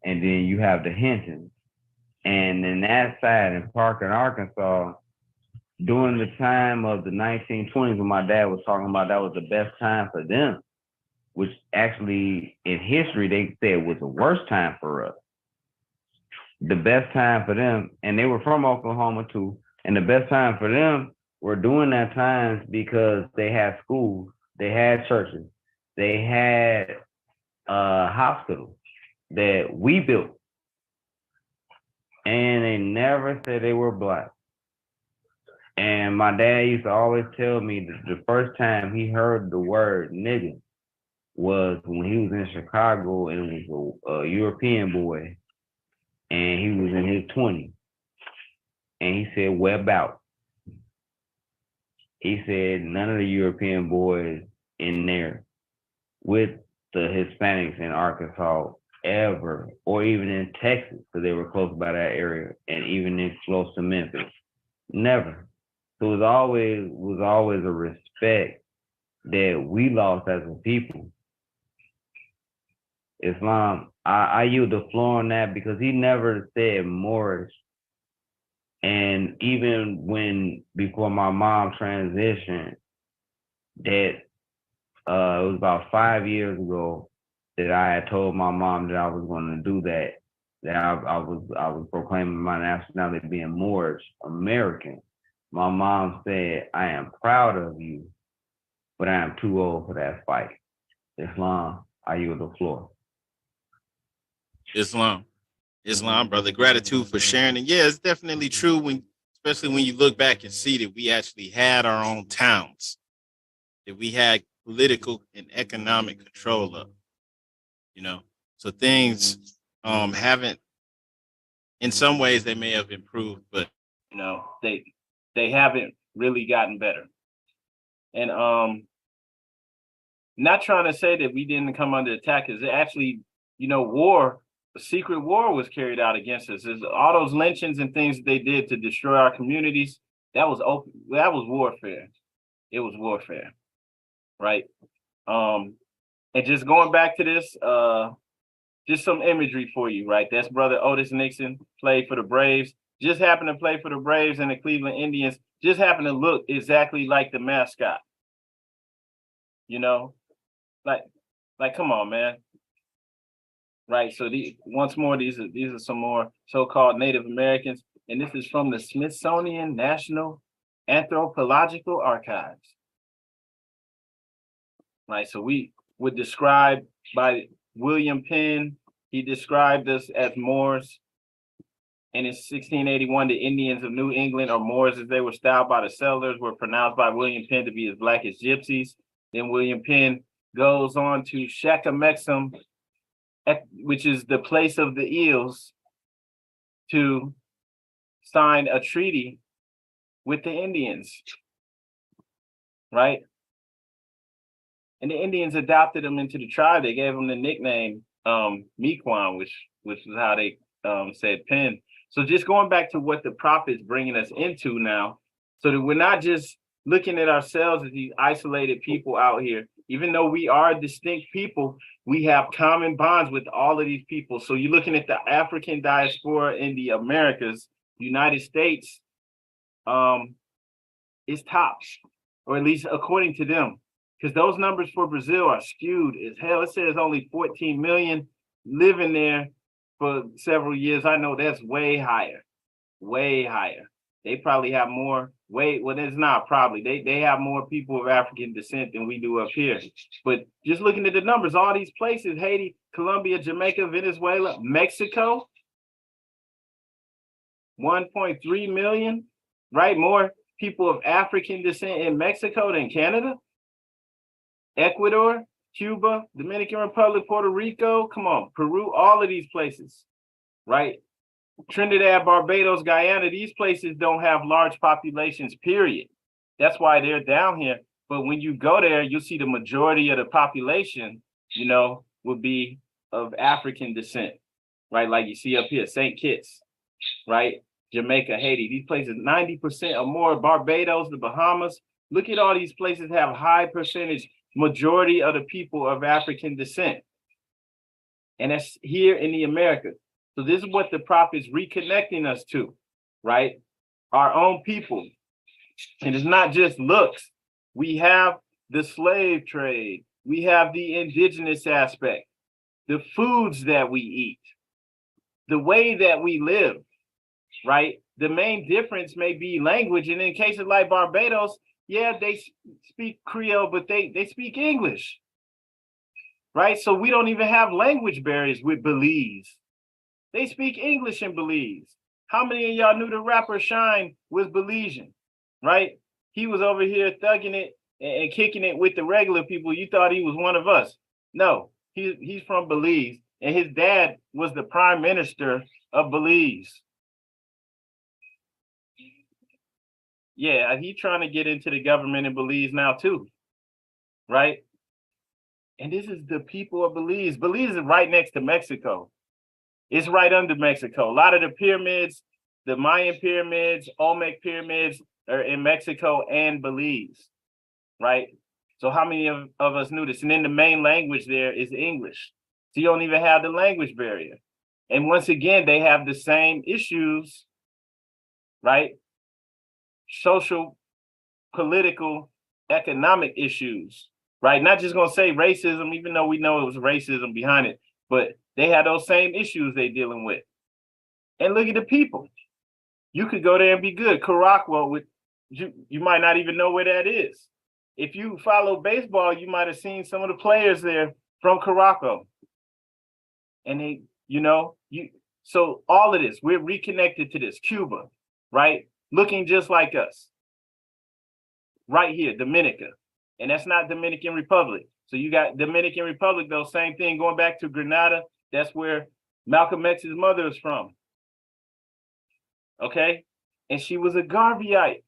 and then you have the Hintons. And in that side in Parker, Arkansas, during the time of the 1920s, when my dad was talking about that was the best time for them, which actually in history they said was the worst time for us. The best time for them, and they were from Oklahoma too, and the best time for them were during that times because they had schools, they had churches, they had hospitals that we built, and they never said they were Black. And my dad used to always tell me that the first time he heard the word nigga was when he was in Chicago, and it was a European boy, and he was in his 20s. And he said, "Where about?" He said, none of the European boys in there with the Hispanics in Arkansas ever, or even in Texas, because they were close by that area, and even in close to Memphis. Never. So it was always a respect that we lost as a people. Islam. I yield the floor on that because he never said Moorish. And even when before my mom transitioned, that it was about 5 years ago that I had told my mom that I was going to do that. That I was proclaiming my nationality being Moorish American. My mom said, "I am proud of you, but I am too old for that fight." Islam, I yield the floor. Islam, brother. Gratitude for sharing. And yeah, it's definitely true especially when you look back and see that we actually had our own towns, that we had political and economic control of, you know. So things haven't, in some ways they may have improved, but they haven't really gotten better. And not trying to say that we didn't come under attack, because actually, a secret war was carried out against us. There's all those lynchings and things that they did to destroy our communities. That was warfare. It was warfare, right? And just going back to this, just some imagery for you, right? That's brother Otis Nixon, played for the Braves. Just happened to play for the Braves, and the Cleveland Indians just happened to look exactly like the mascot. Like come on, man. Right. So once more, these are some more so-called Native Americans, and this is from the Smithsonian National Anthropological Archives. Right. So we would describe by William Penn. He described us as Moors. And in 1681, the Indians of New England, or Moors as they were styled by the settlers, were pronounced by William Penn to be as black as gypsies. Then William Penn goes on to Shakameksum, which is the place of the eels, to sign a treaty with the Indians, right? And the Indians adopted them into the tribe. They gave them the nickname Mequon, which is how they said Penn. So just going back to what the prophet's bringing us into now, so that we're not just looking at ourselves as these isolated people out here. Even though we are distinct people, we have common bonds with all of these people. So you're looking at the African diaspora in the Americas, United States is tops, or at least according to them, because those numbers for Brazil are skewed as hell. It says only 14 million living there for several years. I know that's way higher, way higher. They probably have more. It's not probably. They have more people of African descent than we do up here. But just looking at the numbers, all these places, Haiti, Colombia, Jamaica, Venezuela, Mexico, 1.3 million, right? More people of African descent in Mexico than Canada, Ecuador, Cuba, Dominican Republic, Puerto Rico, come on, Peru, all of these places, right? Trinidad, Barbados, Guyana, these places don't have large populations, period. That's why they're down here. But when you go there, you'll see the majority of the population, would be of African descent, right? Like you see up here, St. Kitts, right? Jamaica, Haiti, these places, 90% or more, Barbados, the Bahamas. Look at all these places have high percentage, majority of the people of African descent. And that's here in the Americas. So this is what the prophet's reconnecting us to, right? Our own people. And it's not just looks. We have the slave trade. We have the indigenous aspect, the foods that we eat, the way that we live, right? The main difference may be language. And in cases like Barbados, yeah, they speak Creole, but they speak English, right? So we don't even have language barriers with Belize. They speak English in Belize. How many of y'all knew the rapper Shine was Belizean, right? He was over here thugging it and kicking it with the regular people. You thought he was one of us. No, he's from Belize, and his dad was the prime minister of Belize. Yeah, he's trying to get into the government in Belize now too, right? And this is the people of Belize. Belize is right next to Mexico. It's right under Mexico. A lot of the pyramids, the Mayan pyramids, Olmec pyramids are in Mexico and Belize, right? So how many of us knew this? And then the main language there is English. So you don't even have the language barrier. And once again, they have the same issues, right? Social, political, economic issues, right? Not just gonna say racism, even though we know it was racism behind it, but they had those same issues they dealing with. And look at the people. You could go there and be good. Caroqua, with you might not even know where that is. If you follow baseball, you might have seen some of the players there from Caroqua. And they, so all of this, we're reconnected to this. Cuba, right? Looking just like us. Right here, Dominica. And that's not Dominican Republic. So you got Dominican Republic, though, same thing, going back to Grenada. That's where Malcolm X's mother is from. Okay? And she was a Garveyite.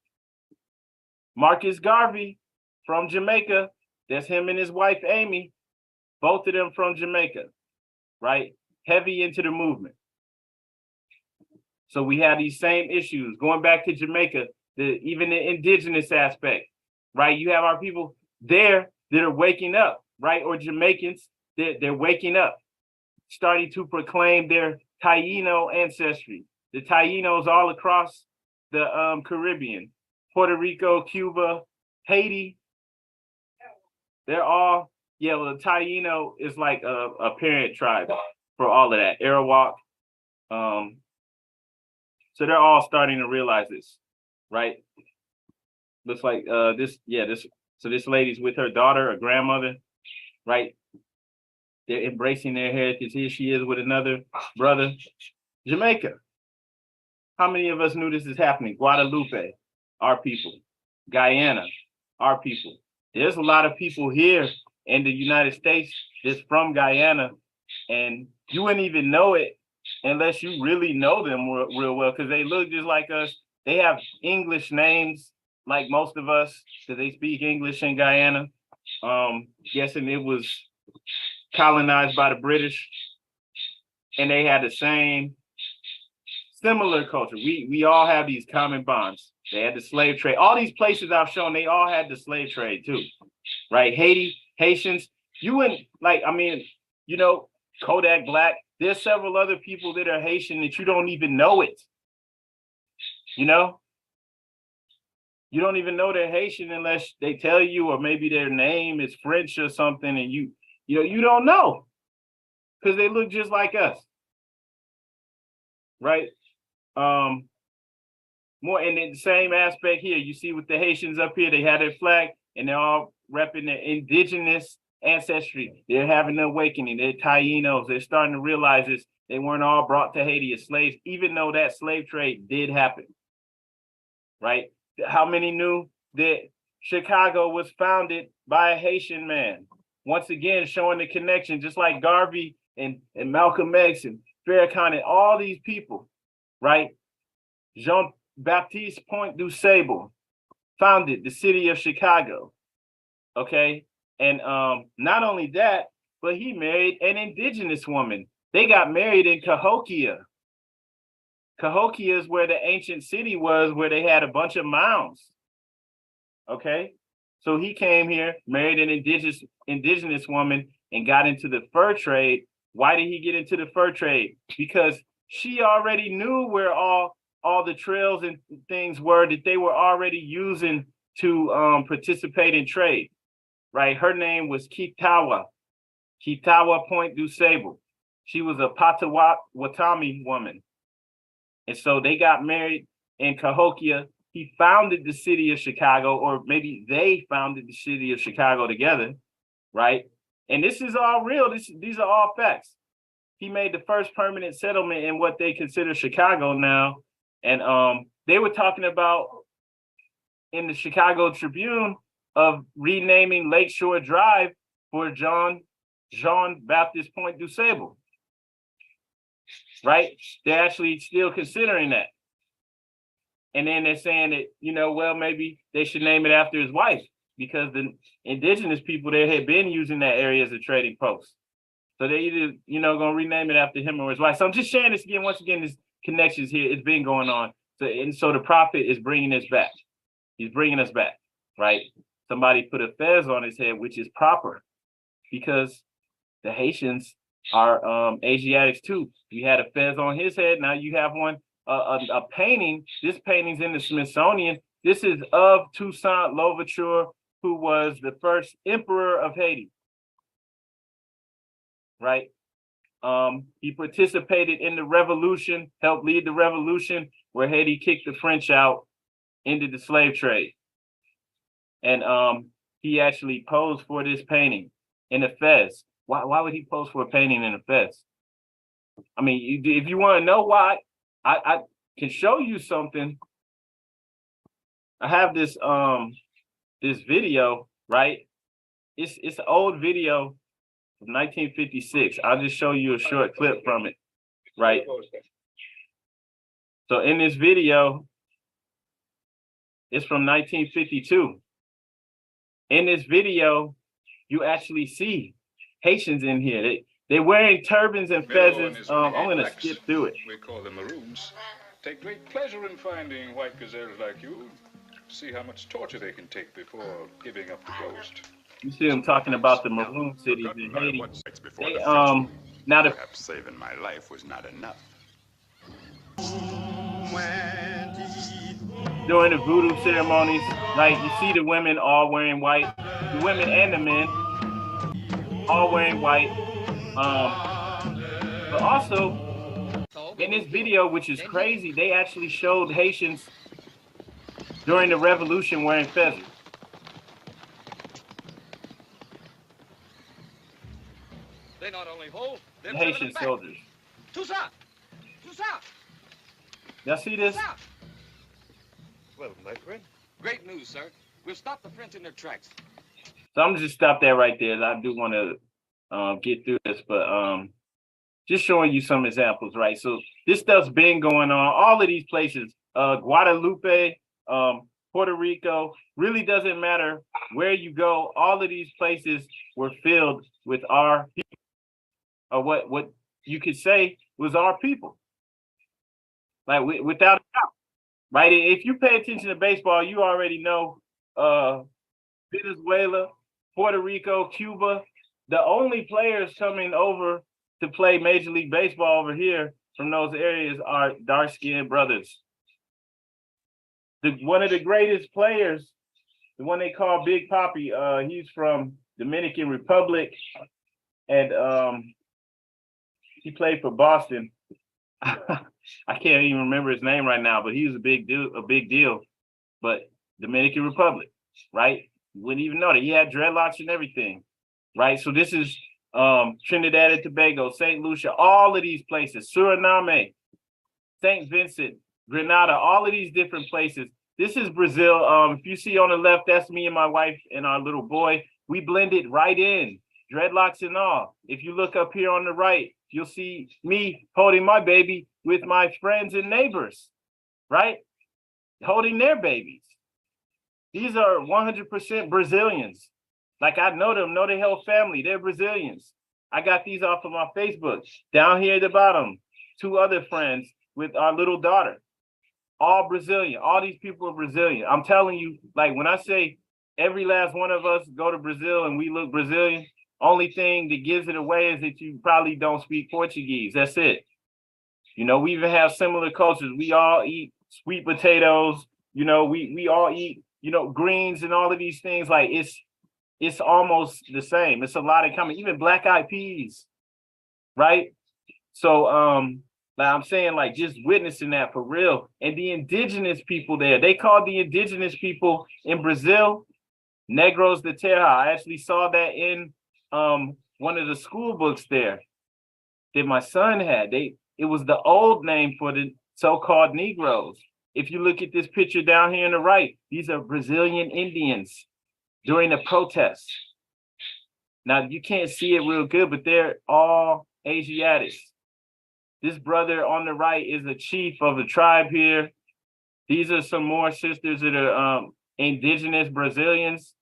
Marcus Garvey from Jamaica. That's him and his wife, Amy. Both of them from Jamaica, right? Heavy into the movement. So we have these same issues. Going back to Jamaica, even the indigenous aspect, right? You have our people there that are waking up, right? Or Jamaicans, they're waking up, starting to proclaim their Taino ancestry. The Tainos all across the Caribbean, Puerto Rico, Cuba, Haiti, they're all, well, the Taino is like a parent tribe for all of that, Arawak. So they're all starting to realize this, right? Looks like so this lady's with her daughter, a grandmother, right? They're embracing their heritage. Here she is with another brother. Jamaica. How many of us knew this is happening? Guadalupe, our people. Guyana, our people. There's a lot of people here in the United States that's from Guyana, and you wouldn't even know it unless you really know them real well, because they look just like us. They have English names like most of us, because they speak English in Guyana. Guessing it was colonized by the British, and they had the similar culture. We all have these common bonds. They had the slave trade. All these places I've shown, they all had the slave trade too, right? Haiti, Haitians. You wouldn't Kodak Black. There's several other people that are Haitian that you don't even know it. You don't even know they're Haitian unless they tell you, or maybe their name is French or something, and you don't know because they look just like us, right? More in the same aspect here. You see with the Haitians up here, they have their flag and they're all repping their indigenous ancestry. They're having an awakening. They're Tainos. They're starting to realize this. They weren't all brought to Haiti as slaves, even though that slave trade did happen, right? How many knew that Chicago was founded by a Haitian man? Once again, showing the connection, just like Garvey and Malcolm X and Farrakhan and all these people, right? Jean-Baptiste Point du Sable founded the city of Chicago, okay? And not only that, but he married an indigenous woman. They got married in Cahokia. Cahokia is where the ancient city was, where they had a bunch of mounds, okay? So he came here, married an indigenous woman, and got into the fur trade. Why did he get into the fur trade? Because she already knew where all the trails and things were that they were already using to participate in trade, right? Her name was Kitawa Point du Sable. She was a Potawatomi woman. And so they got married in Cahokia. He founded the city of Chicago, or maybe they founded the city of Chicago together, right? And this is all real. These are all facts. He made the first permanent settlement in what they consider Chicago now. And they were talking about in the Chicago Tribune of renaming Lakeshore Drive for Jean-Baptiste Point du Sable, right? They're actually still considering that. And then they're saying that, maybe they should name it after his wife, because the indigenous people there had been using that area as a trading post. So they either, going to rename it after him or his wife. So I'm just sharing this again. Once again, this connections here. It's been going on. So the prophet is bringing us back. He's bringing us back, right? Somebody put a fez on his head, which is proper, because the Haitians are Asiatics too. You had a fez on his head. Now you have one, a painting. This painting's in the Smithsonian. This is of Toussaint Louverture, who was the first emperor of Haiti. Right? He participated in the revolution, helped lead the revolution where Haiti kicked the French out, ended the slave trade. And he actually posed for this painting in a fez. Why would he pose for a painting in a fez? I mean, if you want to know why, I can show you something. I have this this video, right? It's an old video from 1956. I'll just show you a short clip from it, right? So in this video, it's from 1952. In this video, you actually see Haitians in here. They're wearing turbans and fezzes. I'm gonna skip through it. We call them maroons. Take great pleasure in finding white gazelles like you. See how much torture they can take before giving up the ghost. You see them talking about the maroon cities in Haiti. They, now the perhaps saving my life was not enough. During the voodoo ceremonies, right? You see the women all wearing white, the women and the men all wearing white. But also in this video, which is crazy, they actually showed Haitians during the revolution wearing feathers. They not only hold, The Haitian soldiers. Toussaint! Toussaint! Y'all see this? Well, my friend. Great news, sir. We'll stop the French in their tracks. So I'm gonna just stop that right there. I do want to get through this, but just showing you some examples, right? So this stuff's been going on. All of these places, Guadalupe, Puerto Rico, really doesn't matter where you go. All of these places were filled with our people, or what you could say was our people. Like without a doubt, right? If you pay attention to baseball, you already know Venezuela, Puerto Rico, Cuba. The only players coming over to play Major League Baseball over here from those areas are dark-skinned brothers. One of the greatest players, the one they call Big Papi, he's from Dominican Republic, and he played for Boston. I can't even remember his name right now, but he was a big deal. But Dominican Republic, right? You wouldn't even know that he had dreadlocks and everything, right? So this is Trinidad and Tobago, St. Lucia, all of these places, Suriname, St. Vincent, Grenada, all of these different places. This is Brazil. If you see on the left, that's me and my wife and our little boy. We blended right in, dreadlocks and all. If you look up here on the right, you'll see me holding my baby with my friends and neighbors, right? Holding their babies. These are 100% Brazilians. Like I know them, know their whole family. They're Brazilians. I got these off of my Facebook. Down here at the bottom, 2 other friends with our little daughter. All Brazilian. All these people are Brazilian. I'm telling you, like when I say every last one of us go to Brazil and we look Brazilian, only thing that gives it away is that you probably don't speak Portuguese. That's it. You know, we even have similar cultures. We all eat sweet potatoes. You know, we all eat, you know, greens and all of these things. Like it's almost the same. It's a lot in common. Even black-eyed peas, right? So like I'm saying, like just witnessing that for real. And the indigenous people there, they called the indigenous people in Brazil Negros de Terra. I actually saw that in one of the school books there that my son had. It was the old name for the so-called Negroes. If you look at this picture down here on the right, these are Brazilian Indians during the protests. Now you can't see it real good, but they're all Asiatics. This brother on the right is a chief of a tribe here. These are some more sisters that are indigenous Brazilians.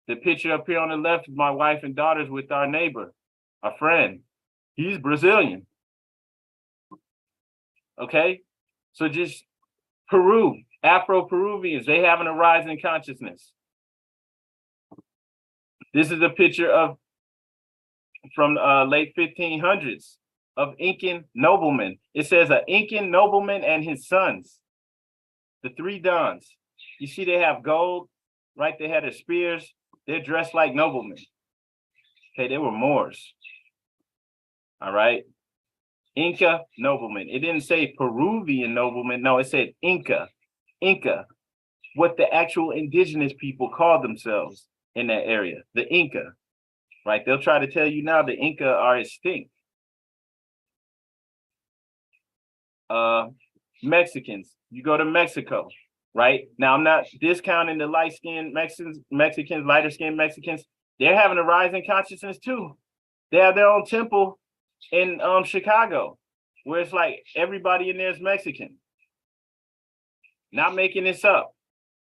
The picture up here on the left is my wife and daughters with our neighbor, a friend. He's Brazilian. Okay? So just Peru, Afro-Peruvians, they have an arising consciousness. This is a picture of from late 1500s of Incan noblemen. It says an Incan nobleman and his sons, the three dons. You see, they have gold, right? They had their spears. They're dressed like noblemen. Okay, they were Moors. All right. Inca noblemen. It didn't say Peruvian noblemen. No, it said Inca. Inca. What the actual indigenous people called themselves in that area. The Inca. Right? They'll try to tell you now the Inca are extinct. Mexicans. You go to Mexico. Right? Now, I'm not discounting the light-skinned Mexicans, lighter-skinned Mexicans. They're having a rise in consciousness too. They have their own temple in Chicago, where it's like everybody in there is Mexican. Not making this up.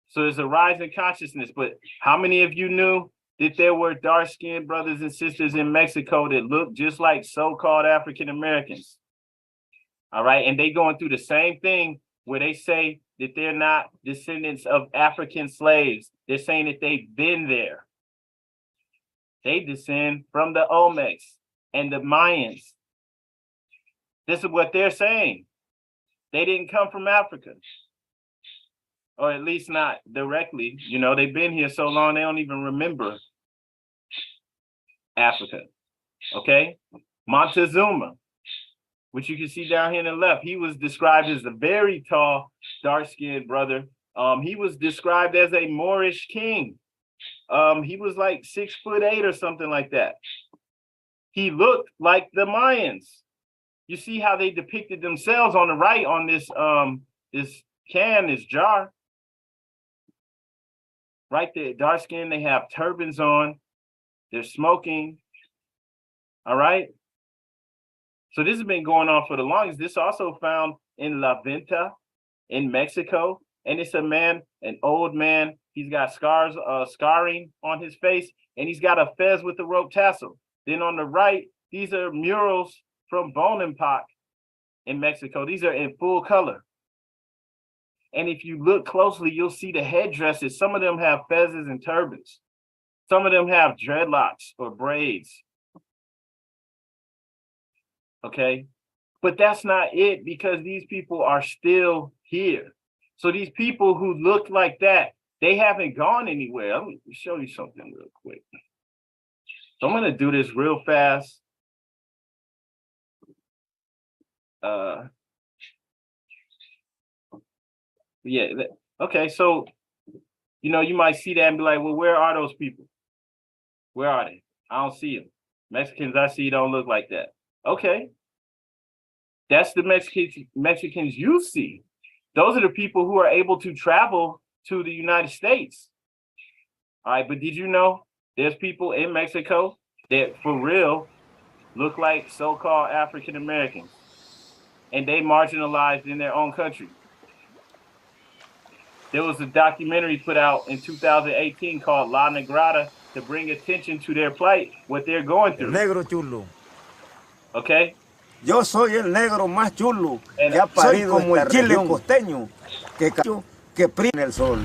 So there's a rise in consciousness. But how many of you knew that there were dark-skinned brothers and sisters in Mexico that look just like so-called African Americans? All right, and they going through the same thing where they say that they're not descendants of African slaves. They're saying that they've been there. They descend from the Olmecs and the Mayans. This is what they're saying. They didn't come from Africa. Or at least not directly. You know, they've been here so long, they don't even remember Africa. Okay? Montezuma, which you can see down here on the left, he was described as a very tall, dark-skinned brother. He was described as a Moorish king. He was like 6'8" or something like that. He looked like the Mayans. You see how they depicted themselves on the right on this this jar. Right there, dark skin, they have turbans on, they're smoking. All right. So this has been going on for the longest. This also found in La Venta in Mexico. And it's a man, an old man. He's got scarring on his face, and he's got a fez with a rope tassel. Then on the right, these are murals from Bonampak in Mexico. These are in full color. And if you look closely, you'll see the headdresses. Some of them have fezzes and turbans. Some of them have dreadlocks or braids. Okay, but that's not it, because these people are still here. So these people who look like that, they haven't gone anywhere. Let me show you something real quick. So I'm going to do this real fast. Yeah. Okay. So, you know, you might see that and be like, well, where are those people? Where are they? I don't see them. Mexicans I see don't look like that. Okay. That's the Mexicans you see. Those are the people who are able to travel to the United States. All right. But did you know there's people in Mexico that for real look like so-called African Americans, and they marginalized in their own country? There was a documentary put out in 2018 called La Negrada to bring attention to their plight, what they're going through. Negro chulo. Okay? Yo soy el negro más chulo que ha parido como el chile costeño que prende el sol.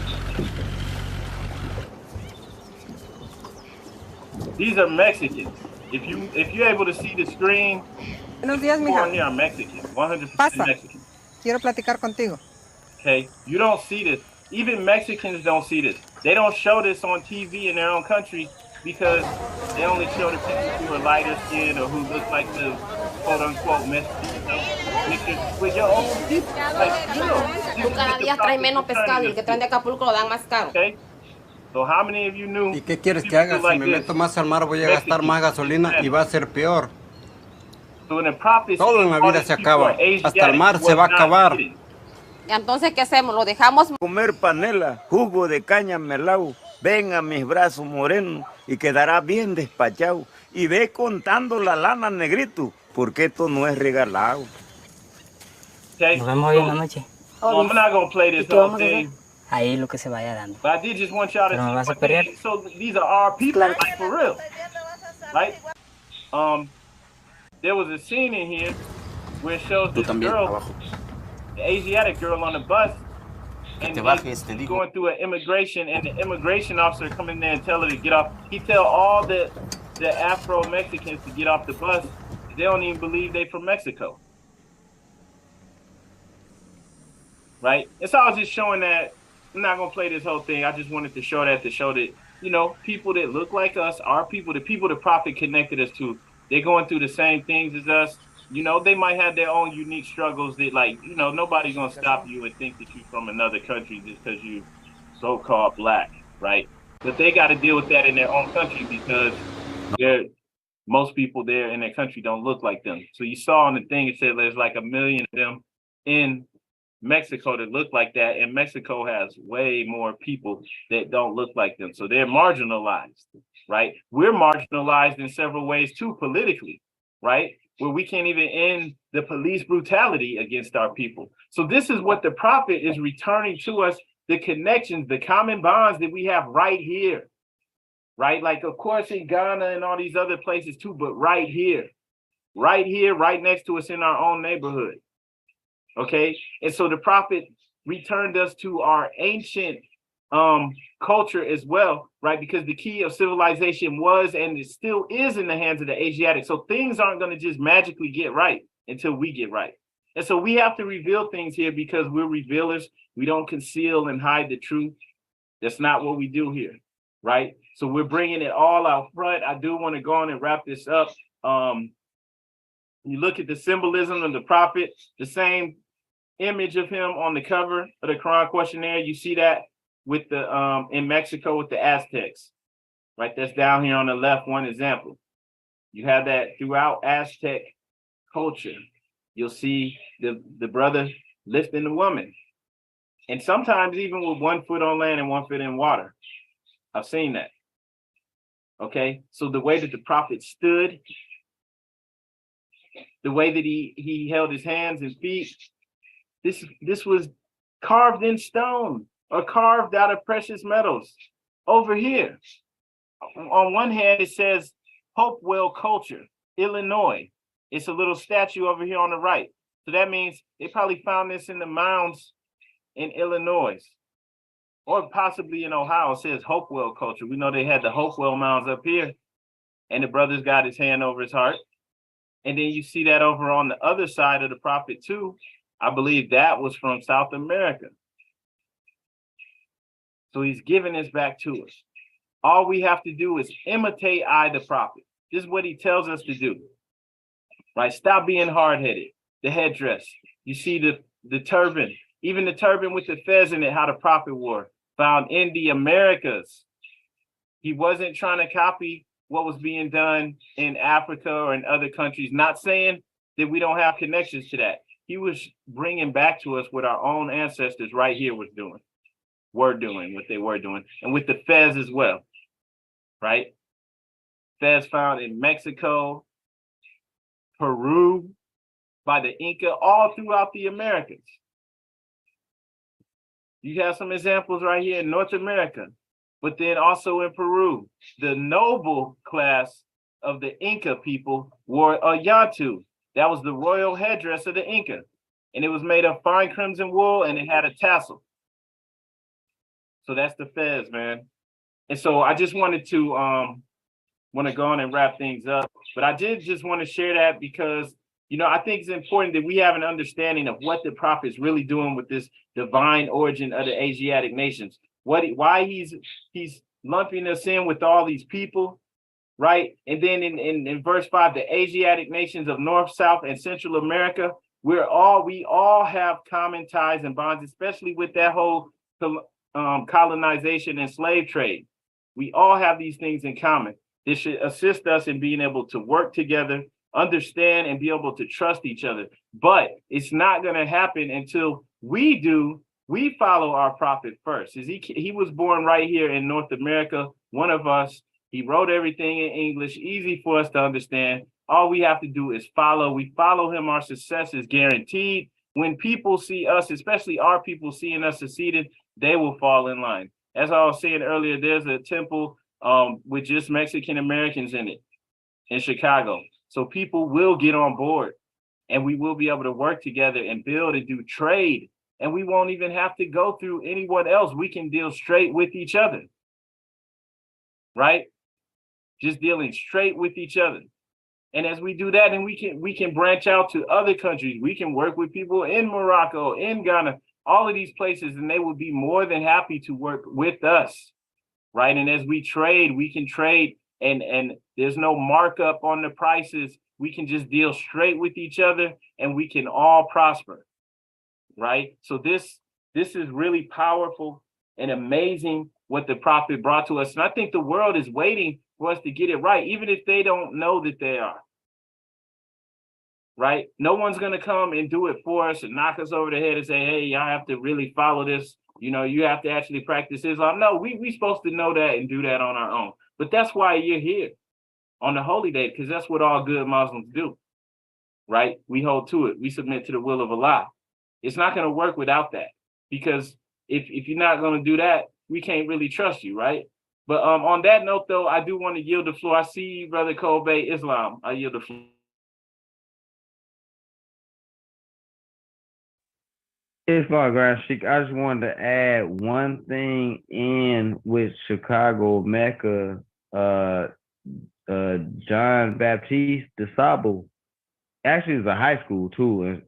These are Mexicans. If you're able to see the screen, buenos días, mija. Here are Mexicans, 100% Pasa. Mexican. Quiero platicar contigo. Okay, you don't see this. Even Mexicans don't see this. They don't show this on TV in their own country because they only show the people who are lighter skinned or who look like the quote unquote Mexicans with your own people. Like, you know, cada día trae menos pescado y el que traen de Acapulco lo dan más caro. Okay. So how many of you knew? ¿Y qué quieres que haga? Si me meto más al mar voy a gastar más gasolina y va a ser peor. So in the prophecy, todo en la vida se acaba. Hasta el mar se va a acabar. Entonces, ¿qué hacemos? ¿Lo dejamos? Comer panela, jugo de caña melao, ven a mis brazos morenos y quedará bien despachado. Y ve contando la lana, negrito, porque esto no es regalado. Okay. Nos vemos hoy en la noche. No, I'm not going to play this whole thing. Ahí lo que se vaya dando. But I did just want y'all to Pero me vas a see. pelear. So these are our people, like for real. Right? There was a scene in here where it shows this girl, the Asiatic girl on the bus, and going through an immigration, and the immigration officer come in there and tell her to get off. He tell all the the Afro-Mexicans to get off the bus, they don't even believe they from Mexico. Right? And so I was just showing that. I'm not gonna play this whole thing. I just wanted to show that, you know, people that look like us, our people, the people the prophet connected us to, they're going through the same things as us. You know, they might have their own unique struggles that, like, you know, nobody's gonna stop you and think that you're from another country just because you so-called black, right? But they got to deal with that in their own country because most people there in their country don't look like them. So you saw on the thing, it said there's like 1 million of them in Mexico that look like that, and Mexico has way more people that don't look like them. So they're marginalized, right? We're marginalized in several ways too, politically, right? Where we can't even end the police brutality against our people. So this is what the prophet is returning to us, the connections, the common bonds that we have right here, right? Like, of course, in Ghana and all these other places too, but right here, right next to us in our own neighborhood. Okay, and so the prophet returned us to our ancient culture as well, right? Because the key of civilization was and it still is in the hands of the Asiatics. So things aren't going to just magically get right until we get right. And so we have to reveal things here because we're revealers. We don't conceal and hide the truth. That's not what we do here, right? So we're bringing it all out front. I do want to go on and wrap this up. You look at the symbolism of the prophet, the same image of him on the cover of the Quran questionnaire. You see that with the in Mexico with the Aztecs, right? That's down here on the left, one example. You have that throughout Aztec culture. You'll see the brother lifting the woman. And sometimes even with 1 foot on land and 1 foot in water. I've seen that. Okay, so the way that the prophet stood, the way that he held his hands and feet, this was carved in stone or carved out of precious metals. Over here, on one hand, it says Hopewell Culture, Illinois. It's a little statue over here on the right. So that means they probably found this in the mounds in Illinois or possibly in Ohio. It says Hopewell Culture. We know they had the Hopewell mounds up here and the brother's got his hand over his heart. And then you see that over on the other side of the prophet too. I believe that was from South America. So he's giving this back to us. All we have to do is imitate the prophet. This is what he tells us to do. Right? Stop being hard-headed. The headdress. You see the turban. Even the turban with the fez in it, how the prophet wore. Found in the Americas. He wasn't trying to copy what was being done in Africa or in other countries. Not saying that we don't have connections to that. He was bringing back to us what our own ancestors right here were doing what they were doing. And with the fez as well, right? Fez found in Mexico, Peru, by the Inca, all throughout the Americas. You have some examples right here in North America, but then also in Peru. The noble class of the Inca people wore a yatu. That was the royal headdress of the Inca. And it was made of fine crimson wool and it had a tassel. So that's the fez, man. And so I just wanted to go on and wrap things up. But I did just want to share that because, you know, I think it's important that we have an understanding of what the prophet is really doing with this divine origin of the Asiatic nations. Why he's lumping us in with all these people, right? And then in verse 5, the Asiatic nations of North, South, and Central America, we all have common ties and bonds, especially with that whole colonization and slave trade. We all have these things in common. This should assist us in being able to work together, understand, and be able to trust each other. But it's not going to happen until we follow our prophet first. He was born right here in North America, one of us. He wrote everything in English, easy for us to understand. All we have to do is follow. We follow him, our success is guaranteed. When people see us, especially our people seeing us succeeding, they will fall in line. As I was saying earlier, there's a temple with just Mexican Americans in it in Chicago. So people will get on board and we will be able to work together and build and do trade. And we won't even have to go through anyone else. We can deal straight with each other. Right? just dealing straight with each other. And as we do that, and we can branch out to other countries. We can work with people in Morocco, in Ghana, all of these places, and they will be more than happy to work with us, right? And as we trade, we can trade, and there's no markup on the prices. We can just deal straight with each other, and we can all prosper, right? So this is really powerful and amazing what the prophet brought to us. And I think the world is waiting for us to get it right, even if they don't know that they are. Right? No one's going to come and do it for us and knock us over the head and say, hey, y'all have to really follow this. You know, you have to actually practice Islam. No, we supposed to know that and do that on our own. But that's why you're here on the holy day, because that's what all good Muslims do. Right? We hold to it. We submit to the will of Allah. It's not going to work without that, because if you're not going to do that, we can't really trust you, right? But on that note, though, I do want to yield the floor. I see you, Brother Kobe Islam. I yield the floor. It's like Grand Sheik. I just wanted to add one thing in with Chicago Mecca. John Baptiste DeSable actually is a high school too.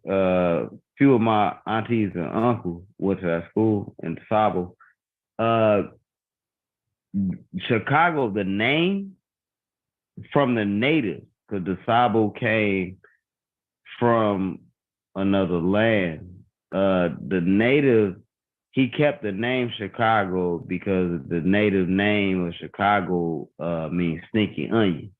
Few of my aunties and uncles went to that school in DeSable. Chicago, the name from the natives, because DeSable came from another land. The native, he kept the name Chicago because the native name of Chicago means stinky onion.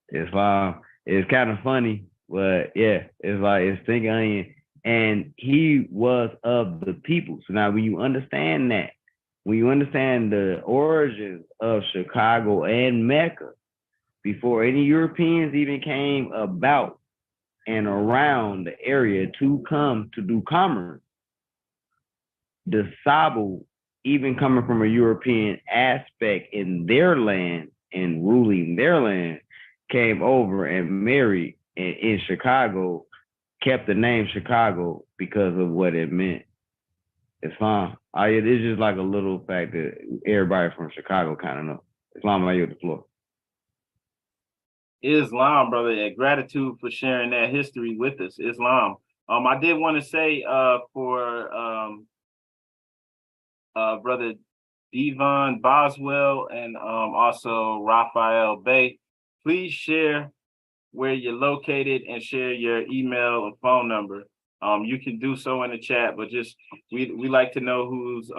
It's kind of funny, but yeah, it's stinky onion. And he was of the people. So now when you understand that, when you understand the origins of Chicago and Mecca, before any Europeans even came about and around the area to come to do commerce, the Sabo, even coming from a European aspect in their land and ruling their land, came over and married in Chicago, kept the name Chicago because of what it meant. It's fine. It's just like a little fact that everybody from Chicago kind of know. Islam, I yield the floor. Islam, brother, and gratitude for sharing that history with us. Islam. I did want to say for brother Devon Boswell and also Raphael Bay, please share where you're located and share your email and phone number. You can do so in the chat, but just we like to know who's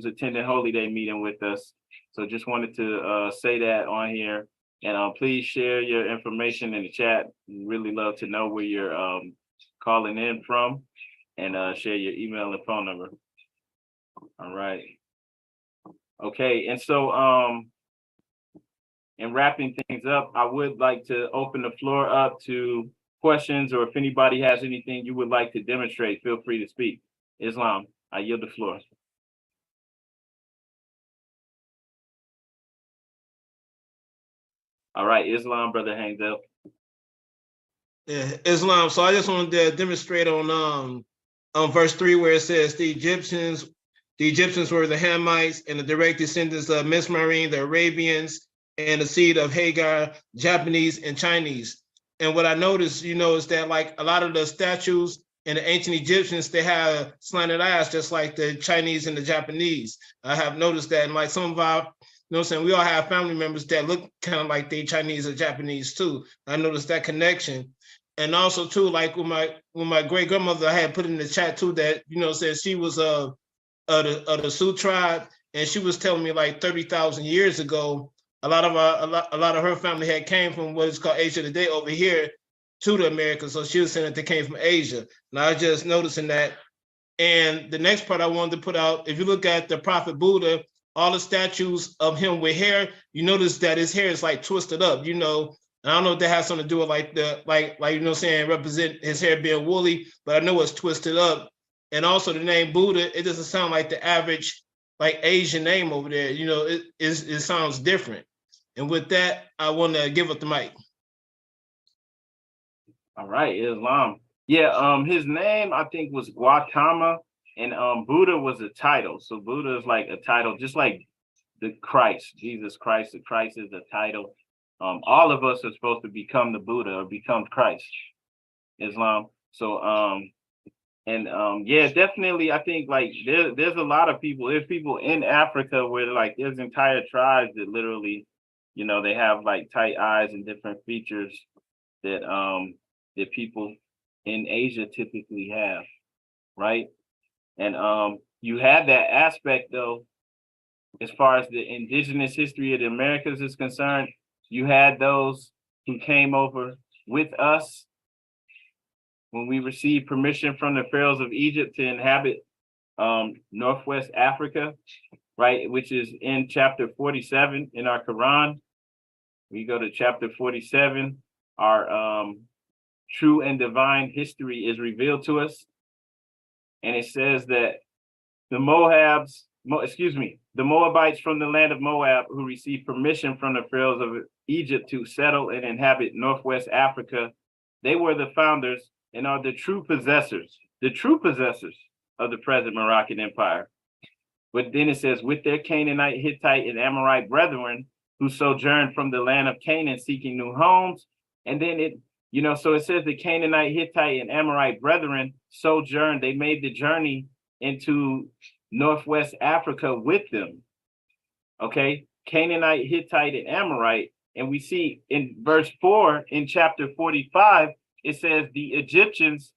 attending Holy Day meeting with us. So just wanted to say that on here. And please share your information in the chat. We really love to know where you're calling in from, and share your email and phone number. All right. Okay, and so in wrapping things up, I would like to open the floor up to questions, or if anybody has anything you would like to demonstrate, feel free to speak. Islam, I yield the floor. All right, Islam, brother Hangsel. Yeah, Islam. So I just wanted to demonstrate on verse 3 where it says the Egyptians were the Hamites and the direct descendants of Mismarine, the Arabians, and the seed of Hagar, Japanese and Chinese. And what I noticed, is that like a lot of the statues in the ancient Egyptians, they have slanted eyes, just like the Chinese and the Japanese. I have noticed that, and like some of our, we all have family members that look kind of like they Chinese or Japanese too. I noticed that connection. And also too, like when my great grandmother, I had put in the chat too that, said she was of the Sioux tribe, and she was telling me like 30,000 years ago, a lot of her family had came from what is called Asia today over here to the Americas. So she was saying that they came from Asia. And I was just noticing that. And the next part I wanted to put out, if you look at the Prophet Buddha, all the statues of him with hair, you notice that his hair is like twisted up, And I don't know if that has something to do with like represent his hair being woolly, but I know it's twisted up. And also the name Buddha, it doesn't sound like the average like Asian name over there. It sounds different. And with that, I want to give up the mic. All right, Islam. Yeah, his name I think was Gautama, and Buddha was a title. So Buddha is like a title, just like the Christ, Jesus Christ. The Christ is the title. All of us are supposed to become the Buddha or become Christ, Islam. So yeah, definitely. I think like there's a lot of people. There's people in Africa where like there's entire tribes that literally, you know, they have like tight eyes and different features that that people in Asia typically have, right? And you had that aspect though, as far as the indigenous history of the Americas is concerned. You had those who came over with us when we received permission from the pharaohs of Egypt to inhabit Northwest Africa, right? Which is in chapter 47 in our Quran. We go to chapter 47, our true and divine history is revealed to us. And it says that the Moabites from the land of Moab who received permission from the pharaohs of Egypt to settle and inhabit Northwest Africa, they were the founders and are the true possessors of the present Moroccan Empire. But then it says, with their Canaanite, Hittite, and Amorite brethren who sojourned from the land of Canaan seeking new homes. And then it, you know, so it says the Canaanite, Hittite, and Amorite brethren sojourned. They made the journey into Northwest Africa with them. Okay, Canaanite, Hittite, and Amorite. And we see in verse 4 in chapter 45, it says the Egyptians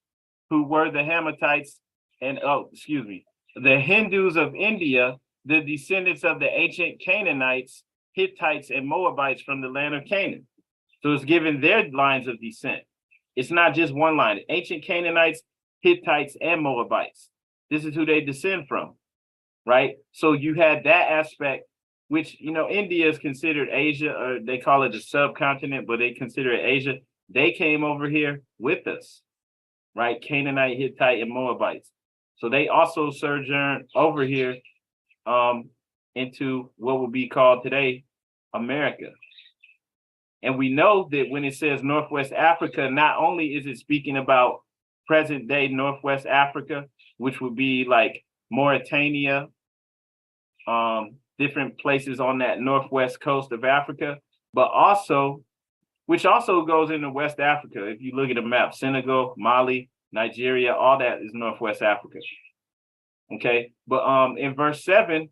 who were the Hammatites and the Hindus of India, the descendants of the ancient Canaanites, Hittites, and Moabites from the land of Canaan. So it's given their lines of descent. It's not just one line. Ancient Canaanites, Hittites, and Moabites. This is who they descend from, right? So you had that aspect, which, you know, India is considered Asia, or they call it the subcontinent, but they consider it Asia. They came over here with us, right? Canaanite, Hittite, and Moabites. So they also sojourned over here into what would be called today America. And we know that when it says Northwest Africa, not only is it speaking about present day Northwest Africa, which would be like Mauritania, different places on that northwest coast of Africa, but also, which also goes into West Africa. If you look at the map, Senegal, Mali, Nigeria, all that is Northwest Africa. Okay, but in verse 7,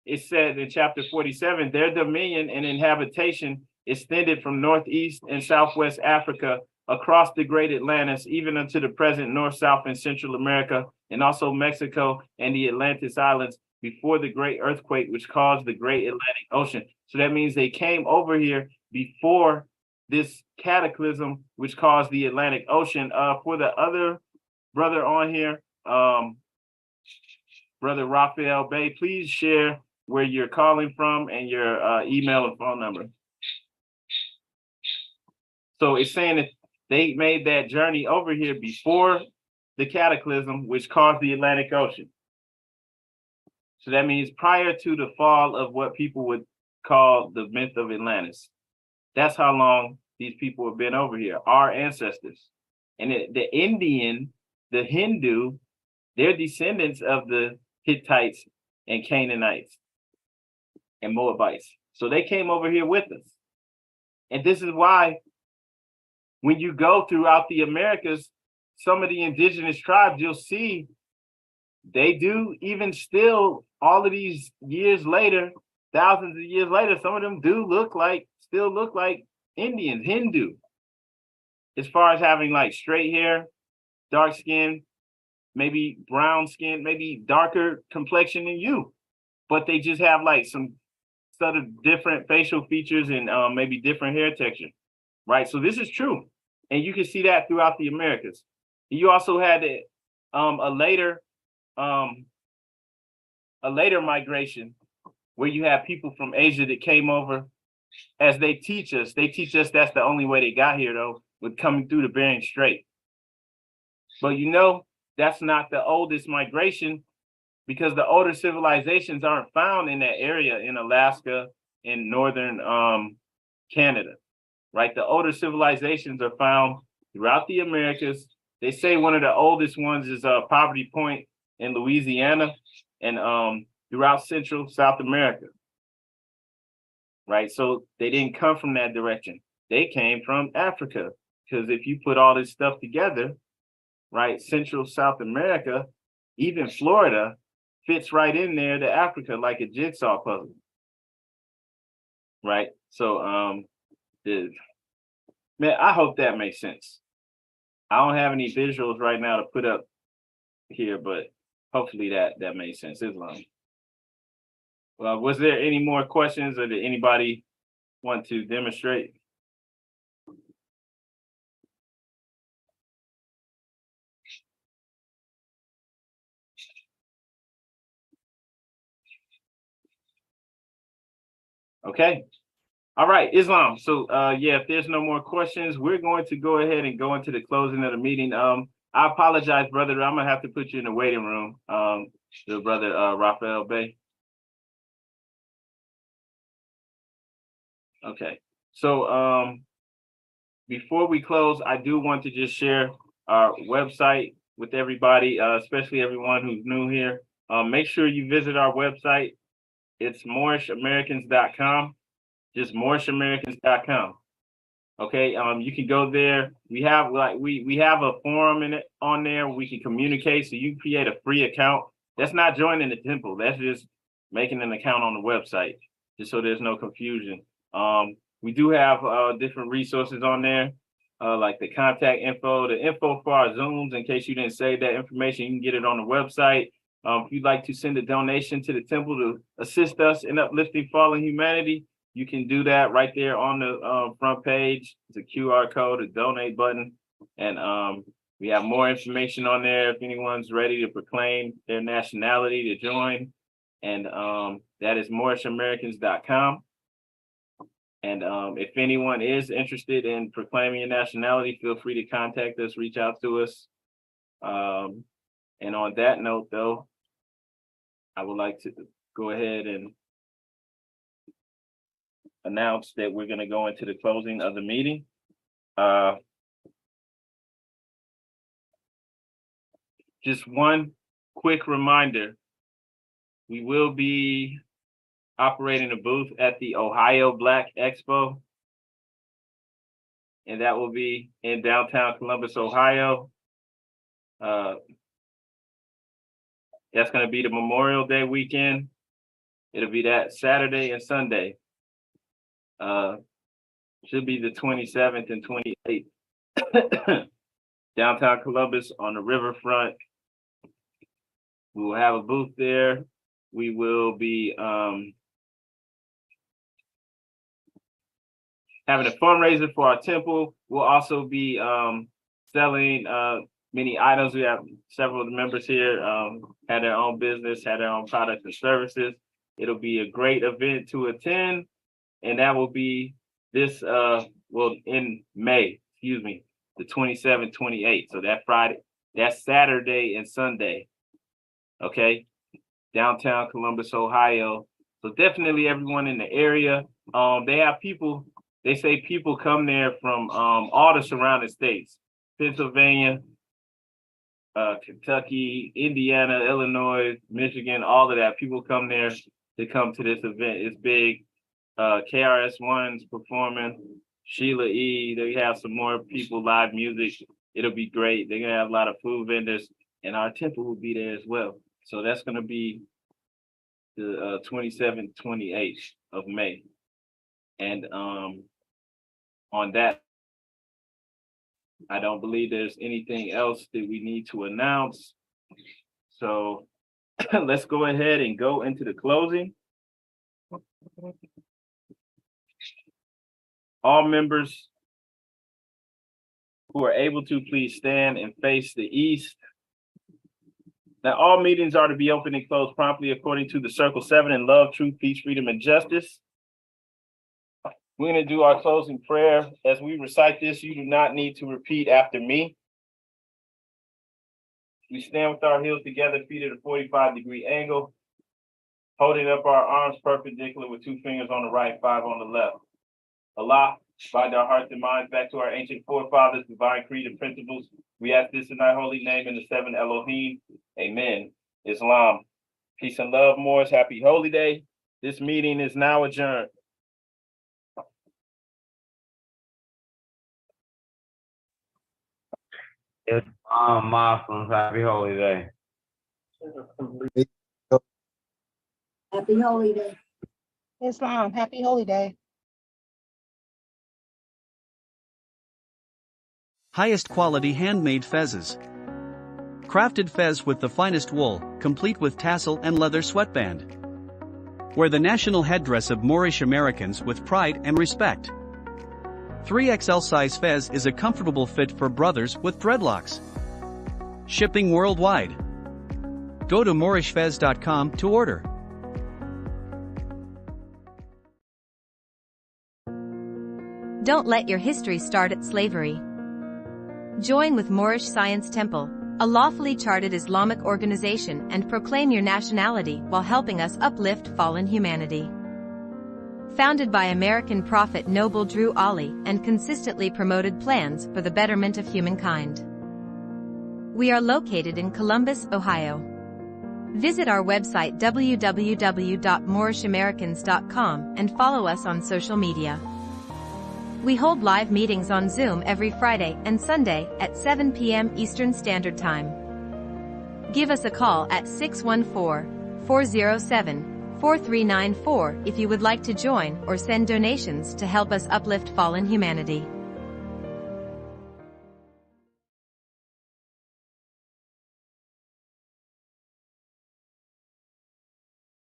it said in chapter 47, their dominion and inhabitation extended from Northeast and Southwest Africa across the great Atlantis, even unto the present North, South, and Central America, and also Mexico and the Atlantis Islands before the great earthquake, which caused the great Atlantic Ocean. So that means they came over here before this cataclysm, which caused the Atlantic Ocean. For the other brother on here, Brother Raphael Bay, please share where you're calling from and your email and phone number. So it's saying that they made that journey over here before the cataclysm, which caused the Atlantic Ocean. So that means prior to the fall of what people would call the myth of Atlantis. That's how long these people have been over here, our ancestors. And the Indian, the Hindu, they're descendants of the Hittites and Canaanites and Moabites. So they came over here with us. And this is why when you go throughout the Americas, some of the indigenous tribes, you'll see they do even still, all of these years later, thousands of years later, some of them do still look like Indians, Hindu, as far as having like straight hair, dark skin, maybe brown skin, maybe darker complexion than you, but they just have like some sort of different facial features and maybe different hair texture, right? So this is true, and you can see that throughout the Americas. You also had a later migration where you have people from Asia that came over. As they teach us that's the only way they got here, though, with coming through the Bering Strait. But you know, that's not the oldest migration, because the older civilizations aren't found in that area in Alaska, in northern Canada, right? The older civilizations are found throughout the Americas. They say one of the oldest ones is Poverty Point in Louisiana, and throughout Central South America, right? So they didn't come from that direction. They came from Africa, because if you put all this stuff together, right, Central South America, even Florida, fits right in there to Africa like a jigsaw puzzle, right? So, man, I hope that makes sense. I don't have any visuals right now to put up here, but hopefully that made sense. Islam. Well, was there any more questions, or did anybody want to demonstrate? Okay. All right, Islam. So yeah, if there's no more questions, we're going to go ahead and go into the closing of the meeting. I apologize, brother. I'm gonna have to put you in the waiting room. The brother Raphael Bey. Okay. So before we close, I do want to just share our website with everybody, especially everyone who's new here. Make sure you visit our website. It's Moorishamericans.com. Just Moorishamericans.com. Okay, you can go there. We have we have a forum in it on there. We can communicate. So you create a free account. That's not joining the temple. That's just making an account on the website, just so there's no confusion. We do have different resources on there, like the contact info, the info for our Zooms. In case you didn't save that information, you can get it on the website. If you'd like to send a donation to the temple to assist us in uplifting fallen humanity, you can do that right there on the front page. It's a QR code, a donate button, and we have more information on there if anyone's ready to proclaim their nationality to join. And that is Moorishamericans.com. And if anyone is interested in proclaiming your nationality, feel free to contact us, reach out to us. And on that note, though, I would like to go ahead and announce that we're going to go into the closing of the meeting. Just one quick reminder, we will be operating a booth at the Ohio Black Expo, and that will be in downtown Columbus, Ohio. That's going to be the Memorial Day weekend. It'll be that Saturday and Sunday. Should be the 27th and 28th. Downtown Columbus on the riverfront. We will have a booth there. We will be having a fundraiser for our temple. We'll also be selling many items. We have several of the members here had their own business, had their own products and services. It'll be a great event to attend, and that will be this in May, the 27th, 28th. So that Friday, that's Saturday and Sunday. Okay, downtown Columbus, Ohio. So definitely everyone in the area. They have people. They say people come there from all the surrounding states: Pennsylvania, Kentucky, Indiana, Illinois, Michigan, all of that. People come there to come to this event. It's big. KRS-One's performing, Sheila E. They have some more people, live music. It'll be great. They're gonna have a lot of food vendors, and our temple will be there as well. So that's gonna be the 27th, 28th of May. And on that, I don't believe there's anything else that we need to announce. So let's go ahead and go into the closing. All members who are able to, please stand and face the east. Now, all meetings are to be open and closed promptly according to the Circle 7 in love, truth, peace, freedom, and justice. We're going to do our closing prayer. As we recite this, you do not need to repeat after me. We stand with our heels together, feet at a 45-degree angle, holding up our arms perpendicular with 2 fingers on the right, 5 on the left. Allah, bind our hearts and minds back to our ancient forefathers, divine creed and principles. We ask this in thy holy name in the 7 Elohim. Amen. Islam. Peace and love, Moors. Happy Holy Day. This meeting is now adjourned. Islam Muslims, happy holy day. Happy Holy Day. Islam, happy holy day. Highest quality handmade fezzes. Crafted fez with the finest wool, complete with tassel and leather sweatband. Wear the national headdress of Moorish Americans with pride and respect. 3XL size fez is a comfortable fit for brothers with dreadlocks. Shipping worldwide. Go to moorishfez.com to order. Don't let your history start at slavery. Join with Moorish Science Temple, a lawfully chartered Islamic organization, and proclaim your nationality while helping us uplift fallen humanity. Founded by American prophet Noble Drew Ali and consistently promoted plans for the betterment of humankind. We are located in Columbus, Ohio. Visit our website www.moorishamericans.com and follow us on social media. We hold live meetings on Zoom every Friday and Sunday at 7 p.m. Eastern Standard Time. Give us a call at 614-407-4394 if you would like to join or send donations to help us uplift fallen humanity.